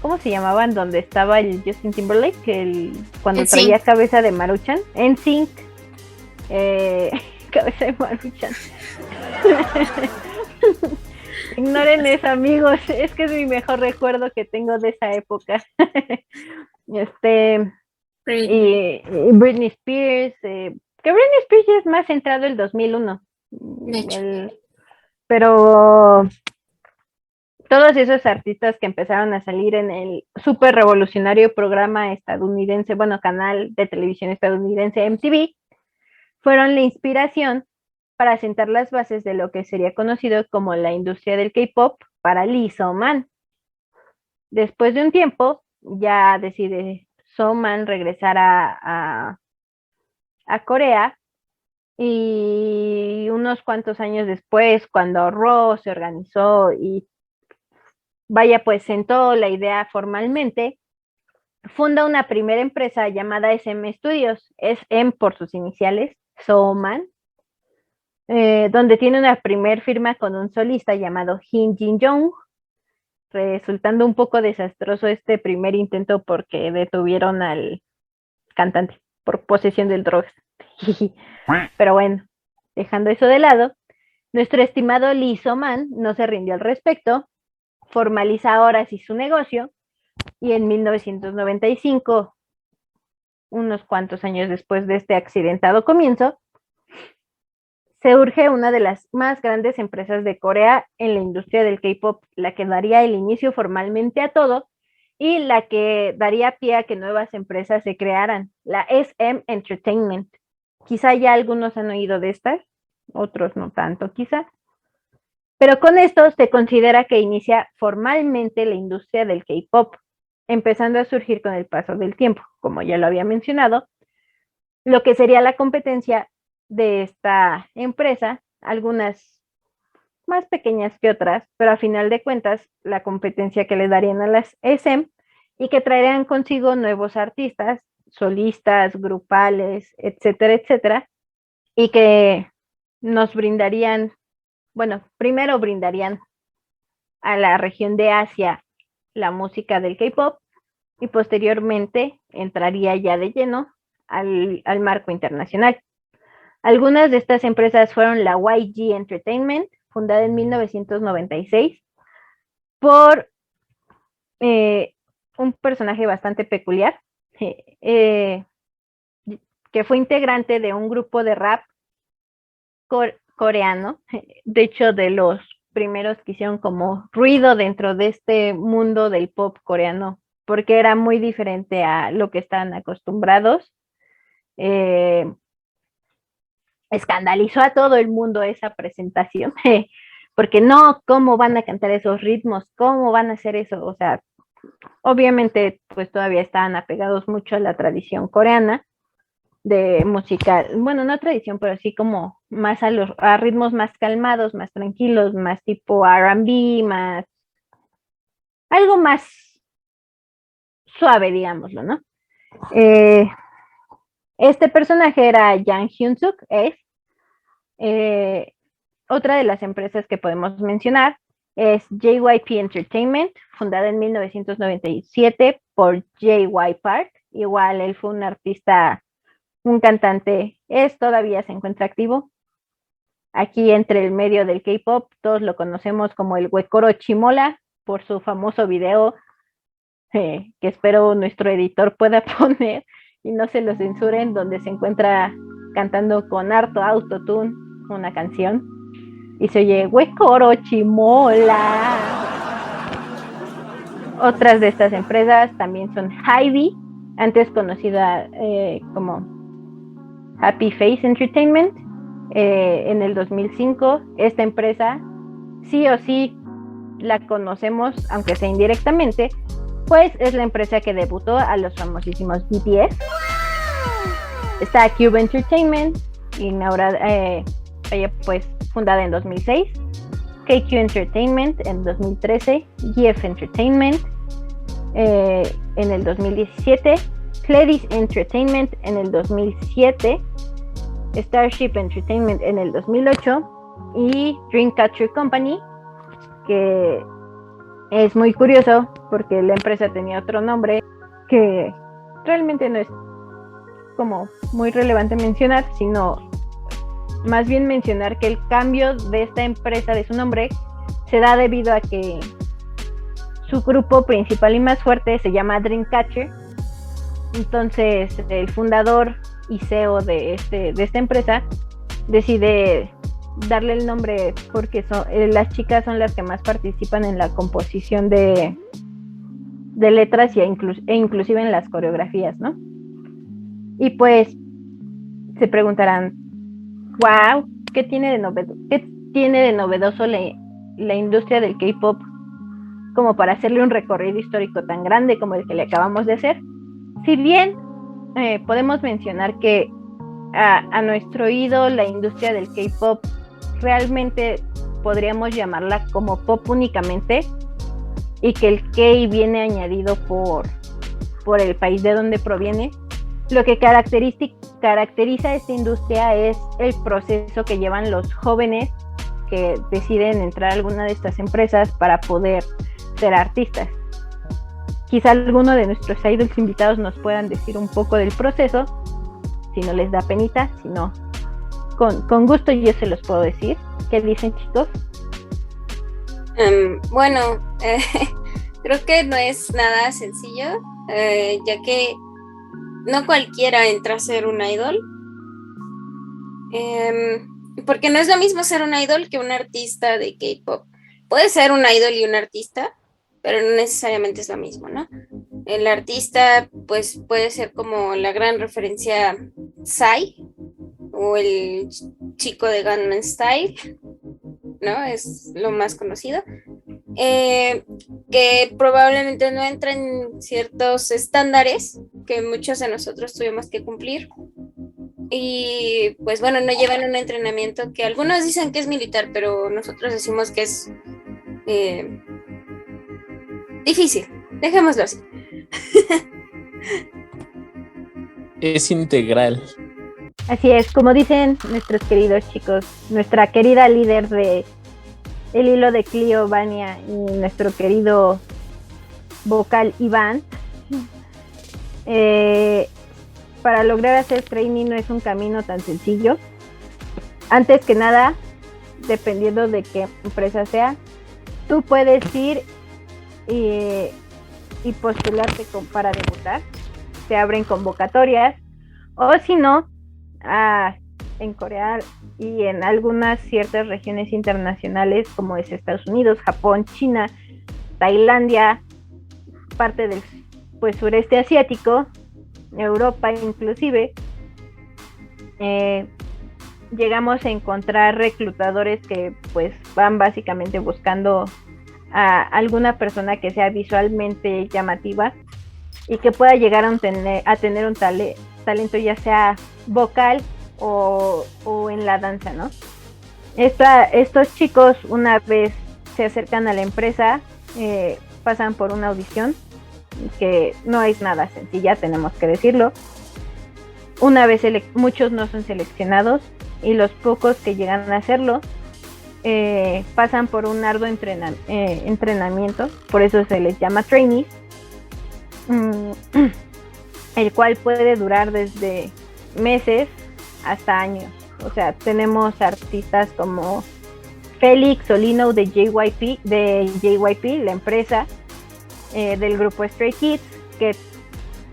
¿cómo se llamaban? Donde estaba el Justin Timberlake, cuando traía cabeza de Maruchan, NSYNC, cabeza de Maruchan. Ignoren eso, amigos, es que es mi mejor recuerdo que tengo de esa época. Y Britney Spears, que Britney Spears ya es más centrado el 2001. De hecho. Pero todos esos artistas que empezaron a salir en el súper revolucionario programa estadounidense, canal de televisión estadounidense MTV, fueron la inspiración para sentar las bases de lo que sería conocido como la industria del K-pop para Lee So-man. Después de un tiempo, ya decide So-man regresar a Corea, y unos cuantos años después, cuando Raw se organizó y sentó la idea formalmente, funda una primera empresa llamada SM Studios, SM por sus iniciales, So-man, donde tiene una primer firma con un solista llamado Hin Jin-young, resultando un poco desastroso este primer intento porque detuvieron al cantante por posesión del drogas. Pero bueno, dejando eso de lado, nuestro estimado Lee So-man no se rindió al respecto, formaliza ahora sí su negocio, y en 1995, unos cuantos años después de este accidentado comienzo, se urge una de las más grandes empresas de Corea en la industria del K-pop, la que daría el inicio formalmente a todo y la que daría pie a que nuevas empresas se crearan, la SM Entertainment. Quizá ya algunos han oído de estas, otros no tanto quizá. Pero con esto se considera que inicia formalmente la industria del K-pop, empezando a surgir con el paso del tiempo, como ya lo había mencionado, lo que sería la competencia de esta empresa, algunas más pequeñas que otras, pero a final de cuentas la competencia que le darían a las SM y que traerían consigo nuevos artistas, solistas, grupales, etcétera, etcétera, y que nos brindarían, bueno, primero brindarían a la región de Asia la música del K-pop y posteriormente entraría ya de lleno al marco internacional. Algunas de estas empresas fueron la YG Entertainment, fundada en 1996 por un personaje bastante peculiar, que fue integrante de un grupo de rap coreano, de hecho de los primeros que hicieron como ruido dentro de este mundo del pop coreano, porque era muy diferente a lo que están acostumbrados. Escandalizó a todo el mundo esa presentación, porque no, ¿cómo van a cantar esos ritmos? ¿Cómo van a hacer eso? O sea, obviamente pues todavía estaban apegados mucho a la tradición coreana de música, bueno, no tradición, pero sí como más a ritmos más calmados, más tranquilos, más tipo R&B, más algo más suave, digámoslo, ¿no? Este personaje era Jang Hyun-suk, otra de las empresas que podemos mencionar es JYP Entertainment, fundada en 1997 por JY Park. Igual él fue un artista, un cantante, todavía se encuentra activo. Aquí entre el medio del K-pop, todos lo conocemos como el Huecoro Chimola por su famoso video, que espero nuestro editor pueda poner y no se lo censuren, donde se encuentra cantando con harto autotune una canción y se oye Huecoro Chimola. Otras de estas empresas también son Hybe, antes conocida como Happy Face Entertainment. En el 2005, esta empresa sí o sí la conocemos, aunque sea indirectamente, pues es la empresa que debutó a los famosísimos BTS. Está Cube Entertainment, inaugurada, pues fundada en 2006, KQ Entertainment en 2013, GF Entertainment en el 2017, Pledis Entertainment en el 2007, Starship Entertainment en el 2008 y Dreamcatcher Company, que es muy curioso porque la empresa tenía otro nombre que realmente no es como muy relevante mencionar, sino más bien mencionar que el cambio de esta empresa, de su nombre, se da debido a que su grupo principal y más fuerte se llama Dreamcatcher. Entonces el fundador y CEO de esta empresa decide darle el nombre porque las chicas son las que más participan en la composición de letras e inclusive en las coreografías, ¿no? Y pues se preguntarán, wow, ¿qué tiene de novedoso la industria del K-pop como para hacerle un recorrido histórico tan grande como el que le acabamos de hacer? Si bien podemos mencionar que a nuestro oído la industria del K-pop realmente podríamos llamarla como pop únicamente, y que el K viene añadido por el país de donde proviene, lo que caracteriza a esta industria es el proceso que llevan los jóvenes que deciden entrar a alguna de estas empresas para poder ser artistas. Quizá alguno de nuestros idols invitados nos puedan decir un poco del proceso, si no les da penita, si no, con gusto yo se los puedo decir. ¿Qué dicen, chicos? Bueno, creo que no es nada sencillo, ya que no cualquiera entra a ser un idol, porque no es lo mismo ser un idol que un artista de K-pop. Puede ser un idol y un artista, pero no necesariamente es lo mismo, ¿no? El artista, pues, puede ser como la gran referencia Psy, o el chico de Gangnam Style, ¿no? Es lo más conocido. Que probablemente no entra en ciertos estándares que muchos de nosotros tuvimos que cumplir. Y pues bueno, no llevan un entrenamiento que algunos dicen que es militar, pero nosotros decimos que es difícil. Dejémoslo así. Es integral. Así es, como dicen nuestros queridos chicos, nuestra querida líder de El Hilo de Clio, Vania, y nuestro querido vocal Iván, para lograr hacer trainee no es un camino tan sencillo. Antes que nada, dependiendo de qué empresa sea, tú puedes ir y postularte para debutar. Se abren convocatorias, o si no, en Corea y en algunas ciertas regiones internacionales como es Estados Unidos, Japón, China, Tailandia, parte del sureste asiático, Europa inclusive, llegamos a encontrar reclutadores que pues van básicamente buscando a alguna persona que sea visualmente llamativa y que pueda llegar a tener un talento ya sea vocal o en la danza, ¿no? Estos chicos, una vez se acercan a la empresa, pasan por una audición que no es nada sencilla, tenemos que decirlo. Una vez muchos no son seleccionados y los pocos que llegan a hacerlo pasan por un arduo entrenamiento, por eso se les llama trainees, el cual puede durar desde meses hasta años. O sea, tenemos artistas como Félix Solino de JYP, la empresa del grupo Stray Kids, que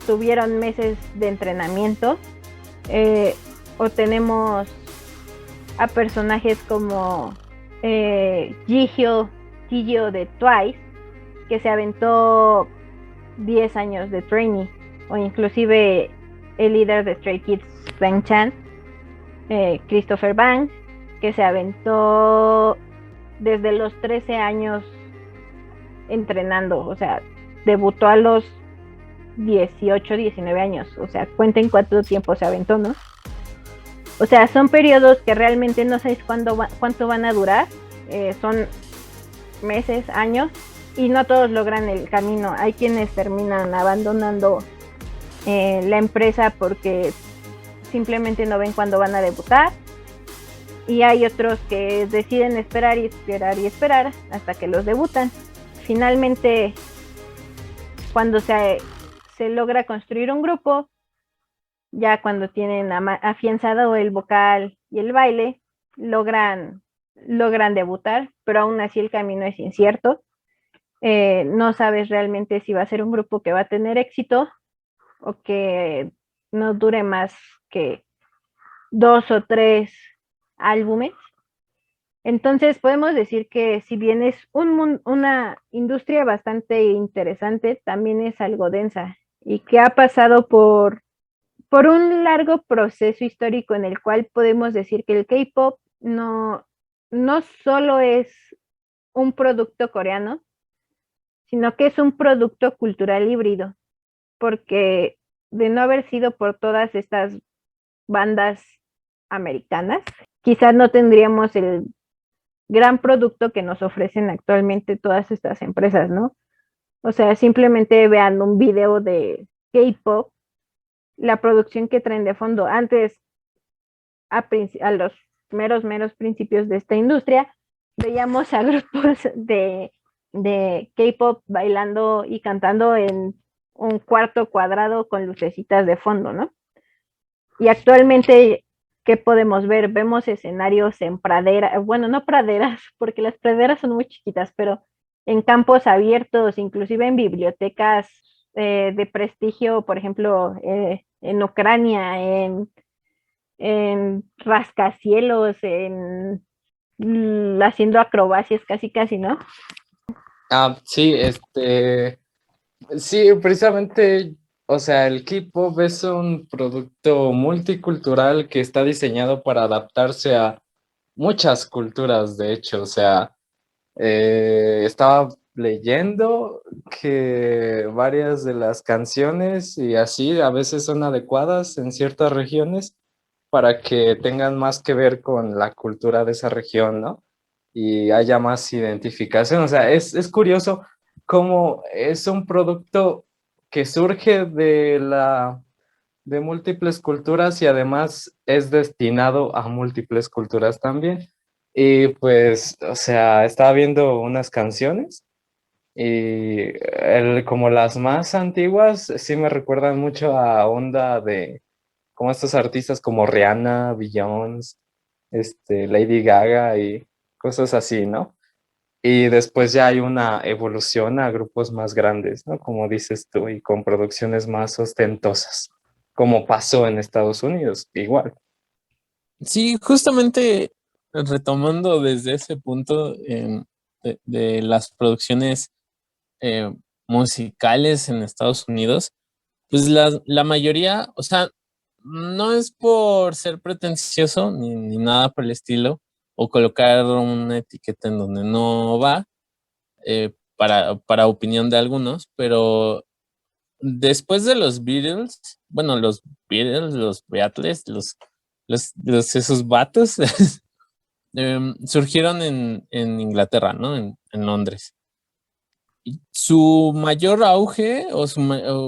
tuvieron meses de entrenamiento. O tenemos a personajes como Jihyo de Twice, que se aventó 10 años de trainee, o inclusive el líder de Stray Kids, Bang Chan, Christopher Bang, que se aventó desde los 13 años entrenando, o sea, debutó a los 18, 19 años, o sea, cuenten cuánto tiempo se aventó, ¿no? O sea, son periodos que realmente no sabes cuánto van a durar, son meses, años, y no todos logran el camino. Hay quienes terminan abandonando la empresa porque simplemente no ven cuándo van a debutar, y hay otros que deciden esperar y esperar y esperar hasta que los debutan. Finalmente, cuando se logra construir un grupo, ya cuando tienen afianzado el vocal y el baile, logran debutar, pero aún así el camino es incierto. No sabes realmente si va a ser un grupo que va a tener éxito o que no dure más que 2 o 3 álbumes. Entonces podemos decir que si bien es una industria bastante interesante, también es algo densa y que ha pasado por un largo proceso histórico en el cual podemos decir que el K-pop no solo es un producto coreano, sino que es un producto cultural híbrido, porque de no haber sido por todas estas bandas americanas, quizás no tendríamos el gran producto que nos ofrecen actualmente todas estas empresas, ¿no? O sea, simplemente vean un video de K-pop, la producción que traen de fondo. Antes, a los meros principios de esta industria, veíamos a grupos de K-pop bailando y cantando en un cuarto cuadrado con lucecitas de fondo, ¿no? Y actualmente, ¿qué podemos ver? Vemos escenarios en praderas, bueno, no praderas, porque las praderas son muy chiquitas, pero en campos abiertos, inclusive en bibliotecas de prestigio, por ejemplo, en Ucrania, en rascacielos, haciendo acrobacias casi, ¿no? Sí, sí, precisamente O sea, el K-pop es un producto multicultural que está diseñado para adaptarse a muchas culturas, de hecho. O sea, estaba leyendo que varias de las canciones y así a veces son adecuadas en ciertas regiones para que tengan más que ver con la cultura de esa región, ¿no? Y haya más identificación. O sea, es curioso cómo es un producto que surge de múltiples culturas y además es destinado a múltiples culturas también. Y pues, o sea, estaba viendo unas canciones y como las más antiguas sí me recuerdan mucho a onda de como estos artistas como Rihanna, Beyoncé, Lady Gaga y cosas así, ¿no? Y después ya hay una evolución a grupos más grandes, ¿no? Como dices tú, y con producciones más ostentosas, como pasó en Estados Unidos, igual. Sí, justamente retomando desde ese punto de las producciones eh, musicales en Estados Unidos, pues la mayoría, o sea, no es por ser pretencioso ni nada por el estilo, o colocar una etiqueta en donde no va, para opinión de algunos, pero después de los Beatles, bueno, los Beatles, los Beatles, esos vatos, surgieron en Inglaterra, ¿no? En Londres. Y su mayor auge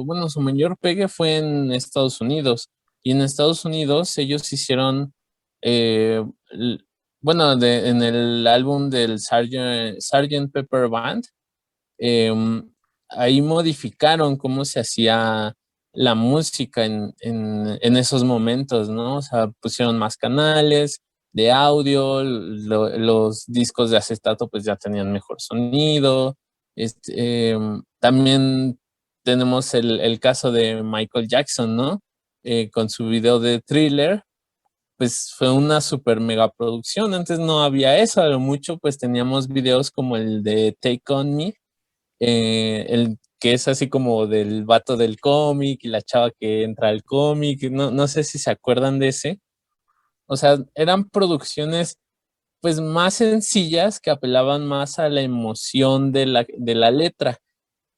bueno, su mayor pegue fue en Estados Unidos. Y en Estados Unidos ellos hicieron, eh, l- bueno, en el álbum del Sgt. Pepper Band, em, ahí modificaron cómo se hacía la música en esos momentos, ¿no? O sea, pusieron más canales de audio, los discos de acetato pues ya tenían mejor sonido. También tenemos el caso de Michael Jackson, ¿no? Con su video de Thriller, pues fue una super mega producción. Antes no había eso, a lo mucho pues teníamos videos como el de Take On Me, el que es así como del vato del cómic y la chava que entra al cómic, no sé si se acuerdan de ese. O sea, eran producciones pues más sencillas que apelaban más a la emoción de la letra.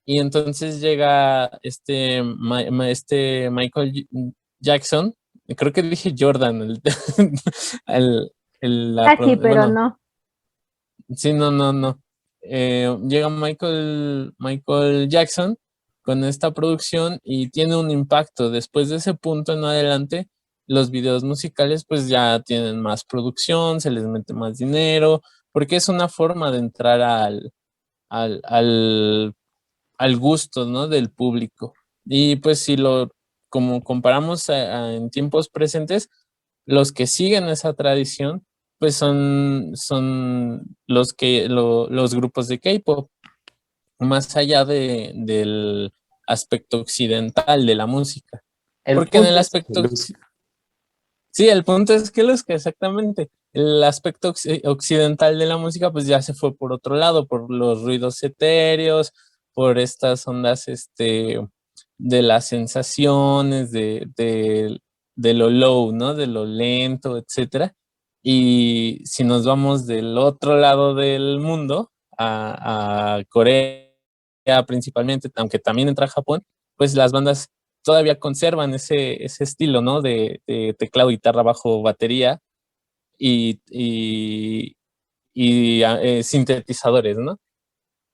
Y entonces llega este Michael Jackson, creo que dije Jordan, el- Sí, pero bueno, no. sí, no. Llega Michael Jackson con esta producción y tiene un impacto. Después de ese punto en adelante, los videos musicales pues ya tienen más producción, se les mete más dinero, porque es una forma de entrar al, al, al gusto, ¿no? Del público. Y pues si como comparamos en tiempos presentes, los que siguen esa tradición, pues son los grupos de K-pop, más allá del aspecto occidental de la música. El Porque en el punto es que aspecto, luzca. sí, el punto es que exactamente, el aspecto occidental de la música, pues ya se fue por otro lado, por los ruidos etéreos, por estas ondas, de las sensaciones, de lo low, ¿no? De lo lento, etcétera. Y si nos vamos del otro lado del mundo, a Corea principalmente, aunque también entra Japón, pues las bandas todavía conservan ese estilo, ¿no? De teclado, guitarra, bajo, batería y sintetizadores, ¿no?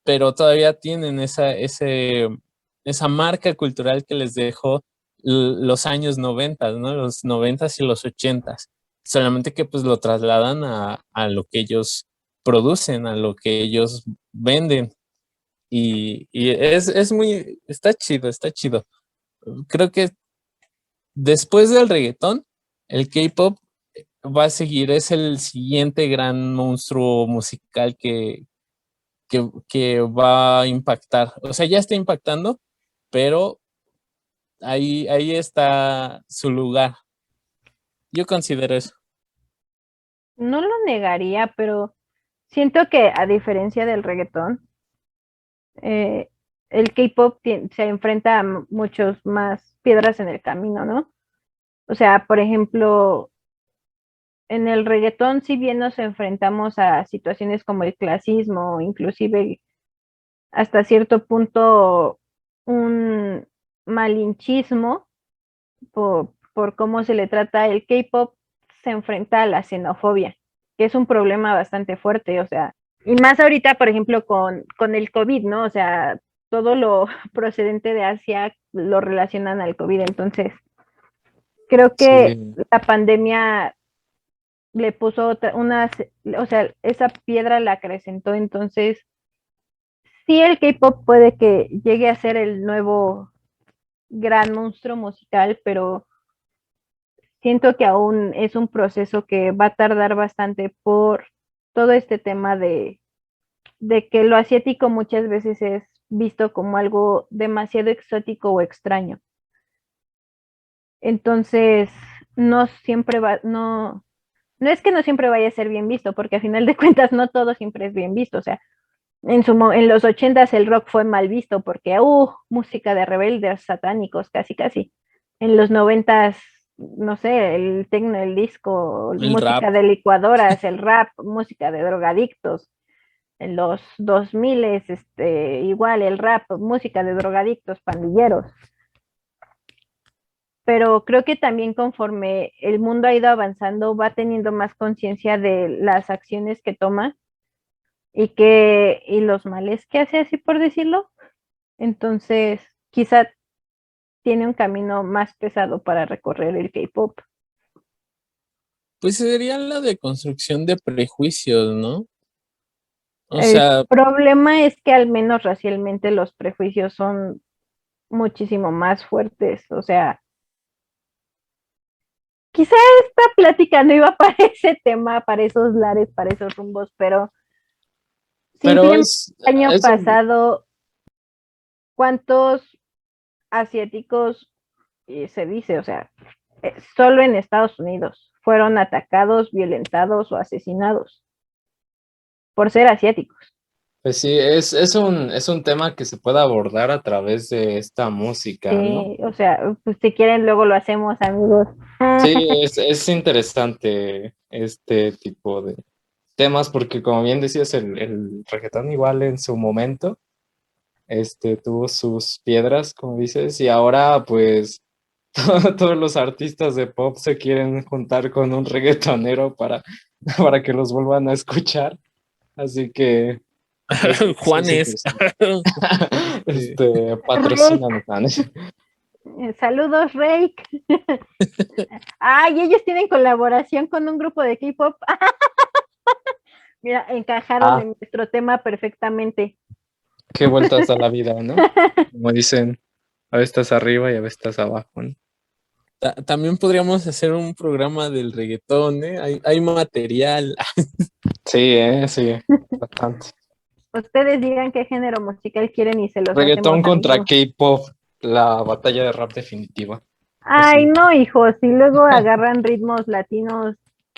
Pero todavía tienen esa marca cultural que les dejó los años 90, ¿no? Los 90 y los 80. Solamente que pues lo trasladan a lo que ellos producen, a lo que ellos venden. Y está chido, está chido. Creo que después del reggaetón, el K-pop va a seguir, es el siguiente gran monstruo musical que va a impactar. O sea, ya está impactando, pero ahí está su lugar. Yo considero eso. No lo negaría, pero siento que a diferencia del reggaetón, eh, el K-pop se enfrenta a muchos más piedras en el camino, ¿no? O sea, por ejemplo, en el reggaetón, si bien nos enfrentamos a situaciones como el clasismo, inclusive hasta cierto punto un malinchismo por cómo se le trata el K-pop, se enfrenta a la xenofobia, que es un problema bastante fuerte, o sea, y más ahorita, por ejemplo, con el COVID, ¿no? O sea, todo lo procedente de Asia lo relacionan al COVID, entonces creo que Sí, la pandemia le puso o sea, esa piedra la acrecentó, entonces sí el K-pop puede que llegue a ser el nuevo gran monstruo musical, pero siento que aún es un proceso que va a tardar bastante por todo este tema de que lo asiático muchas veces es visto como algo demasiado exótico o extraño. Entonces, no siempre va, no es que no siempre vaya a ser bien visto, porque a final de cuentas no todo siempre es bien visto. O sea, en los 80s el rock fue mal visto porque, música de rebeldes satánicos, casi, casi. En los 90s, no sé, el techno, el disco, El rap. música de licuadoras, el rap, música de drogadictos. En los 2000, igual el rap, música de drogadictos, pandilleros. Pero creo que también conforme el mundo ha ido avanzando, va teniendo más conciencia de las acciones que toma y los males que hace, así por decirlo. Entonces, quizá tiene un camino más pesado para recorrer el K-pop. Pues sería la deconstrucción de prejuicios, ¿no? O El sea, problema es que al menos racialmente los prejuicios son muchísimo más fuertes. O sea, quizá esta plática no iba para ese tema, para esos lares, para esos rumbos, pero pero simplemente el año es un, pasado, ¿cuántos asiáticos se dice? O sea, solo en Estados Unidos fueron atacados, violentados o asesinados por ser asiáticos. pues sí, es un tema que se puede abordar a través de esta música, ¿no? Sí, o sea, pues si quieren luego lo hacemos, amigos. Sí, es interesante este tipo de temas porque como bien decías, el reggaetón igual en su momento, tuvo sus piedras, como dices, y ahora pues todos los artistas de pop se quieren juntar con un reggaetonero para que los vuelvan a escuchar, así que es Juanes. interesante. Sí. Rake, Patrocínanos, ¿no? saludos, Rake. Ay, ellos tienen colaboración con un grupo de K-pop. Mira, encajaron Ah, en nuestro tema perfectamente. qué vueltas a la vida, ¿no? Como dicen, a veces estás arriba y a veces estás abajo, ¿no? También podríamos hacer un programa del reggaetón, ¿eh? Hay material. Sí, sí, bastante. Ustedes digan qué género musical quieren y se los hacemos, Reggaetón contra amigos. K-pop, la batalla de rap definitiva. Ay, Así. no, hijos, y luego agarran ritmos latinos,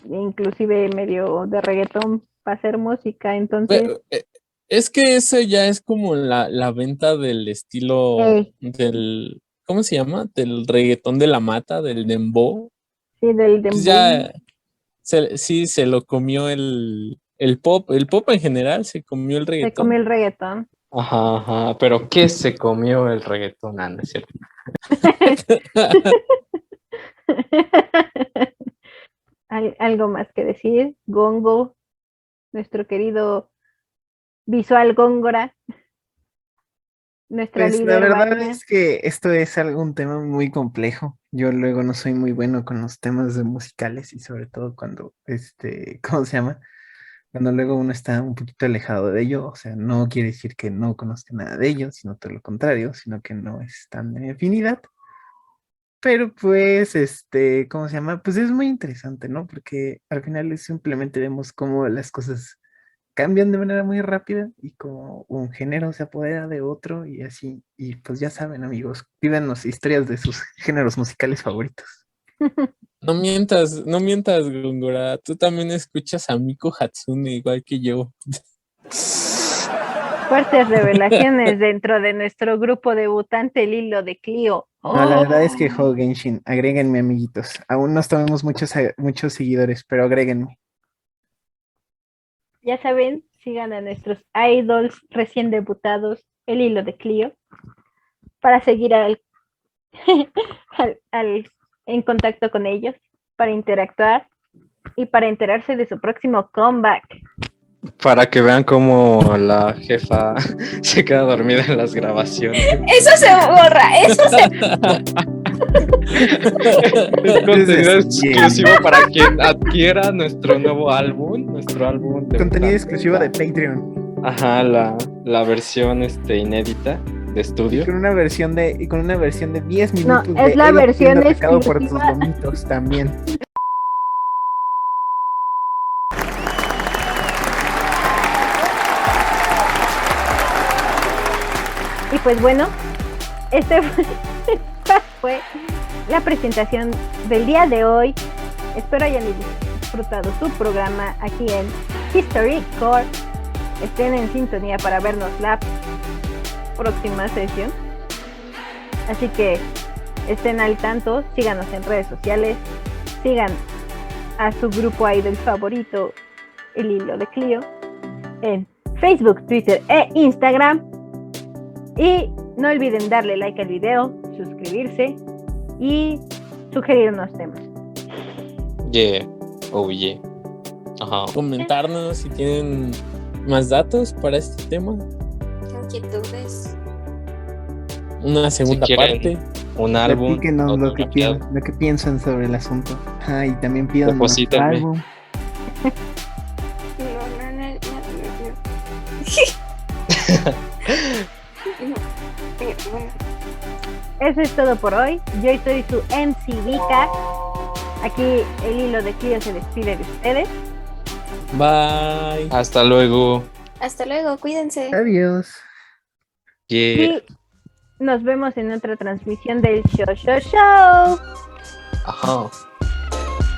inclusive medio de reggaetón para hacer música, entonces, Pero, es que eso ya es como la venta del estilo hey, del, ¿cómo se llama? Del reggaetón de la mata, del dembow. sí, del Pues dembow, ya sí se lo comió el pop en general se comió el se comió reggaetón. el reggaetón. Ajá, ajá, pero ¿qué se comió el reggaetón? Ah, no es cierto. Algo más que decir, Gongo, nuestro querido visual Góngora, nuestra Pues la líder verdad Vania. es que esto es algún tema muy complejo. Yo luego no soy muy bueno con los temas de musicales y sobre todo cuando, ¿cómo se llama? Cuando luego uno está un poquito alejado de ello, o sea, no quiere decir que no conozca nada de ello, sino todo lo contrario, sino que no es tan de mi afinidad. Pero pues, ¿cómo se llama? Pues es muy interesante, ¿no? Porque al final simplemente vemos cómo las cosas cambian de manera muy rápida y como un género se apodera de otro y así. Y pues ya saben, amigos, pídanos historias de sus géneros musicales favoritos. No mientas, Góngora. Tú también escuchas a Miku Hatsune igual que yo. Fuertes revelaciones dentro de nuestro grupo debutante, el hilo de Clio. No, la verdad es ¡Oh! que juego Genshin. Agréguenme, amiguitos. Aún no tenemos muchos seguidores, pero agréguenme. Ya saben, sigan a nuestros idols recién debutados, el hilo de Clio, para seguir en contacto con ellos, para interactuar y para enterarse de su próximo comeback. Para que vean cómo la jefa se queda dormida en las grabaciones. Eso se borra, eso se... Es contenido Entonces, exclusivo para quien adquiera nuestro nuevo álbum, nuestro álbum Contenido debutante. exclusivo de Patreon. Ajá, la versión inédita de estudio. Con una versión de 10 No, minutos es de la Edo versión siendo atacado por tus exclusiva. vómitos también. Y pues bueno, esta fue la presentación del día de hoy. Espero hayan disfrutado su programa aquí en History Core. Estén en sintonía para vernos la próxima sesión. Así que estén al tanto, síganos en redes sociales, sigan a su grupo idol favorito, el hilo de Clio, en Facebook, Twitter e Instagram. Y no olviden darle like al video, suscribirse y sugerir unos temas. Yeah, oh yeah. Ajá. Comentarnos si tienen más datos para este tema. Inquietudes. Una segunda quieren parte. Un álbum. Platíquenos lo que autografiado. piensan sobre el asunto. Y también pidan nuestro Deposítenme. álbum. Eso es todo por hoy. Yo soy su MC Vika. Aquí el hilo de Clio se despide de ustedes. Bye. Hasta luego. Hasta luego, cuídense. Adiós. Yeah. Y nos vemos en otra transmisión del Show. Ajá.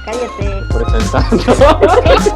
Cállate. Presentando.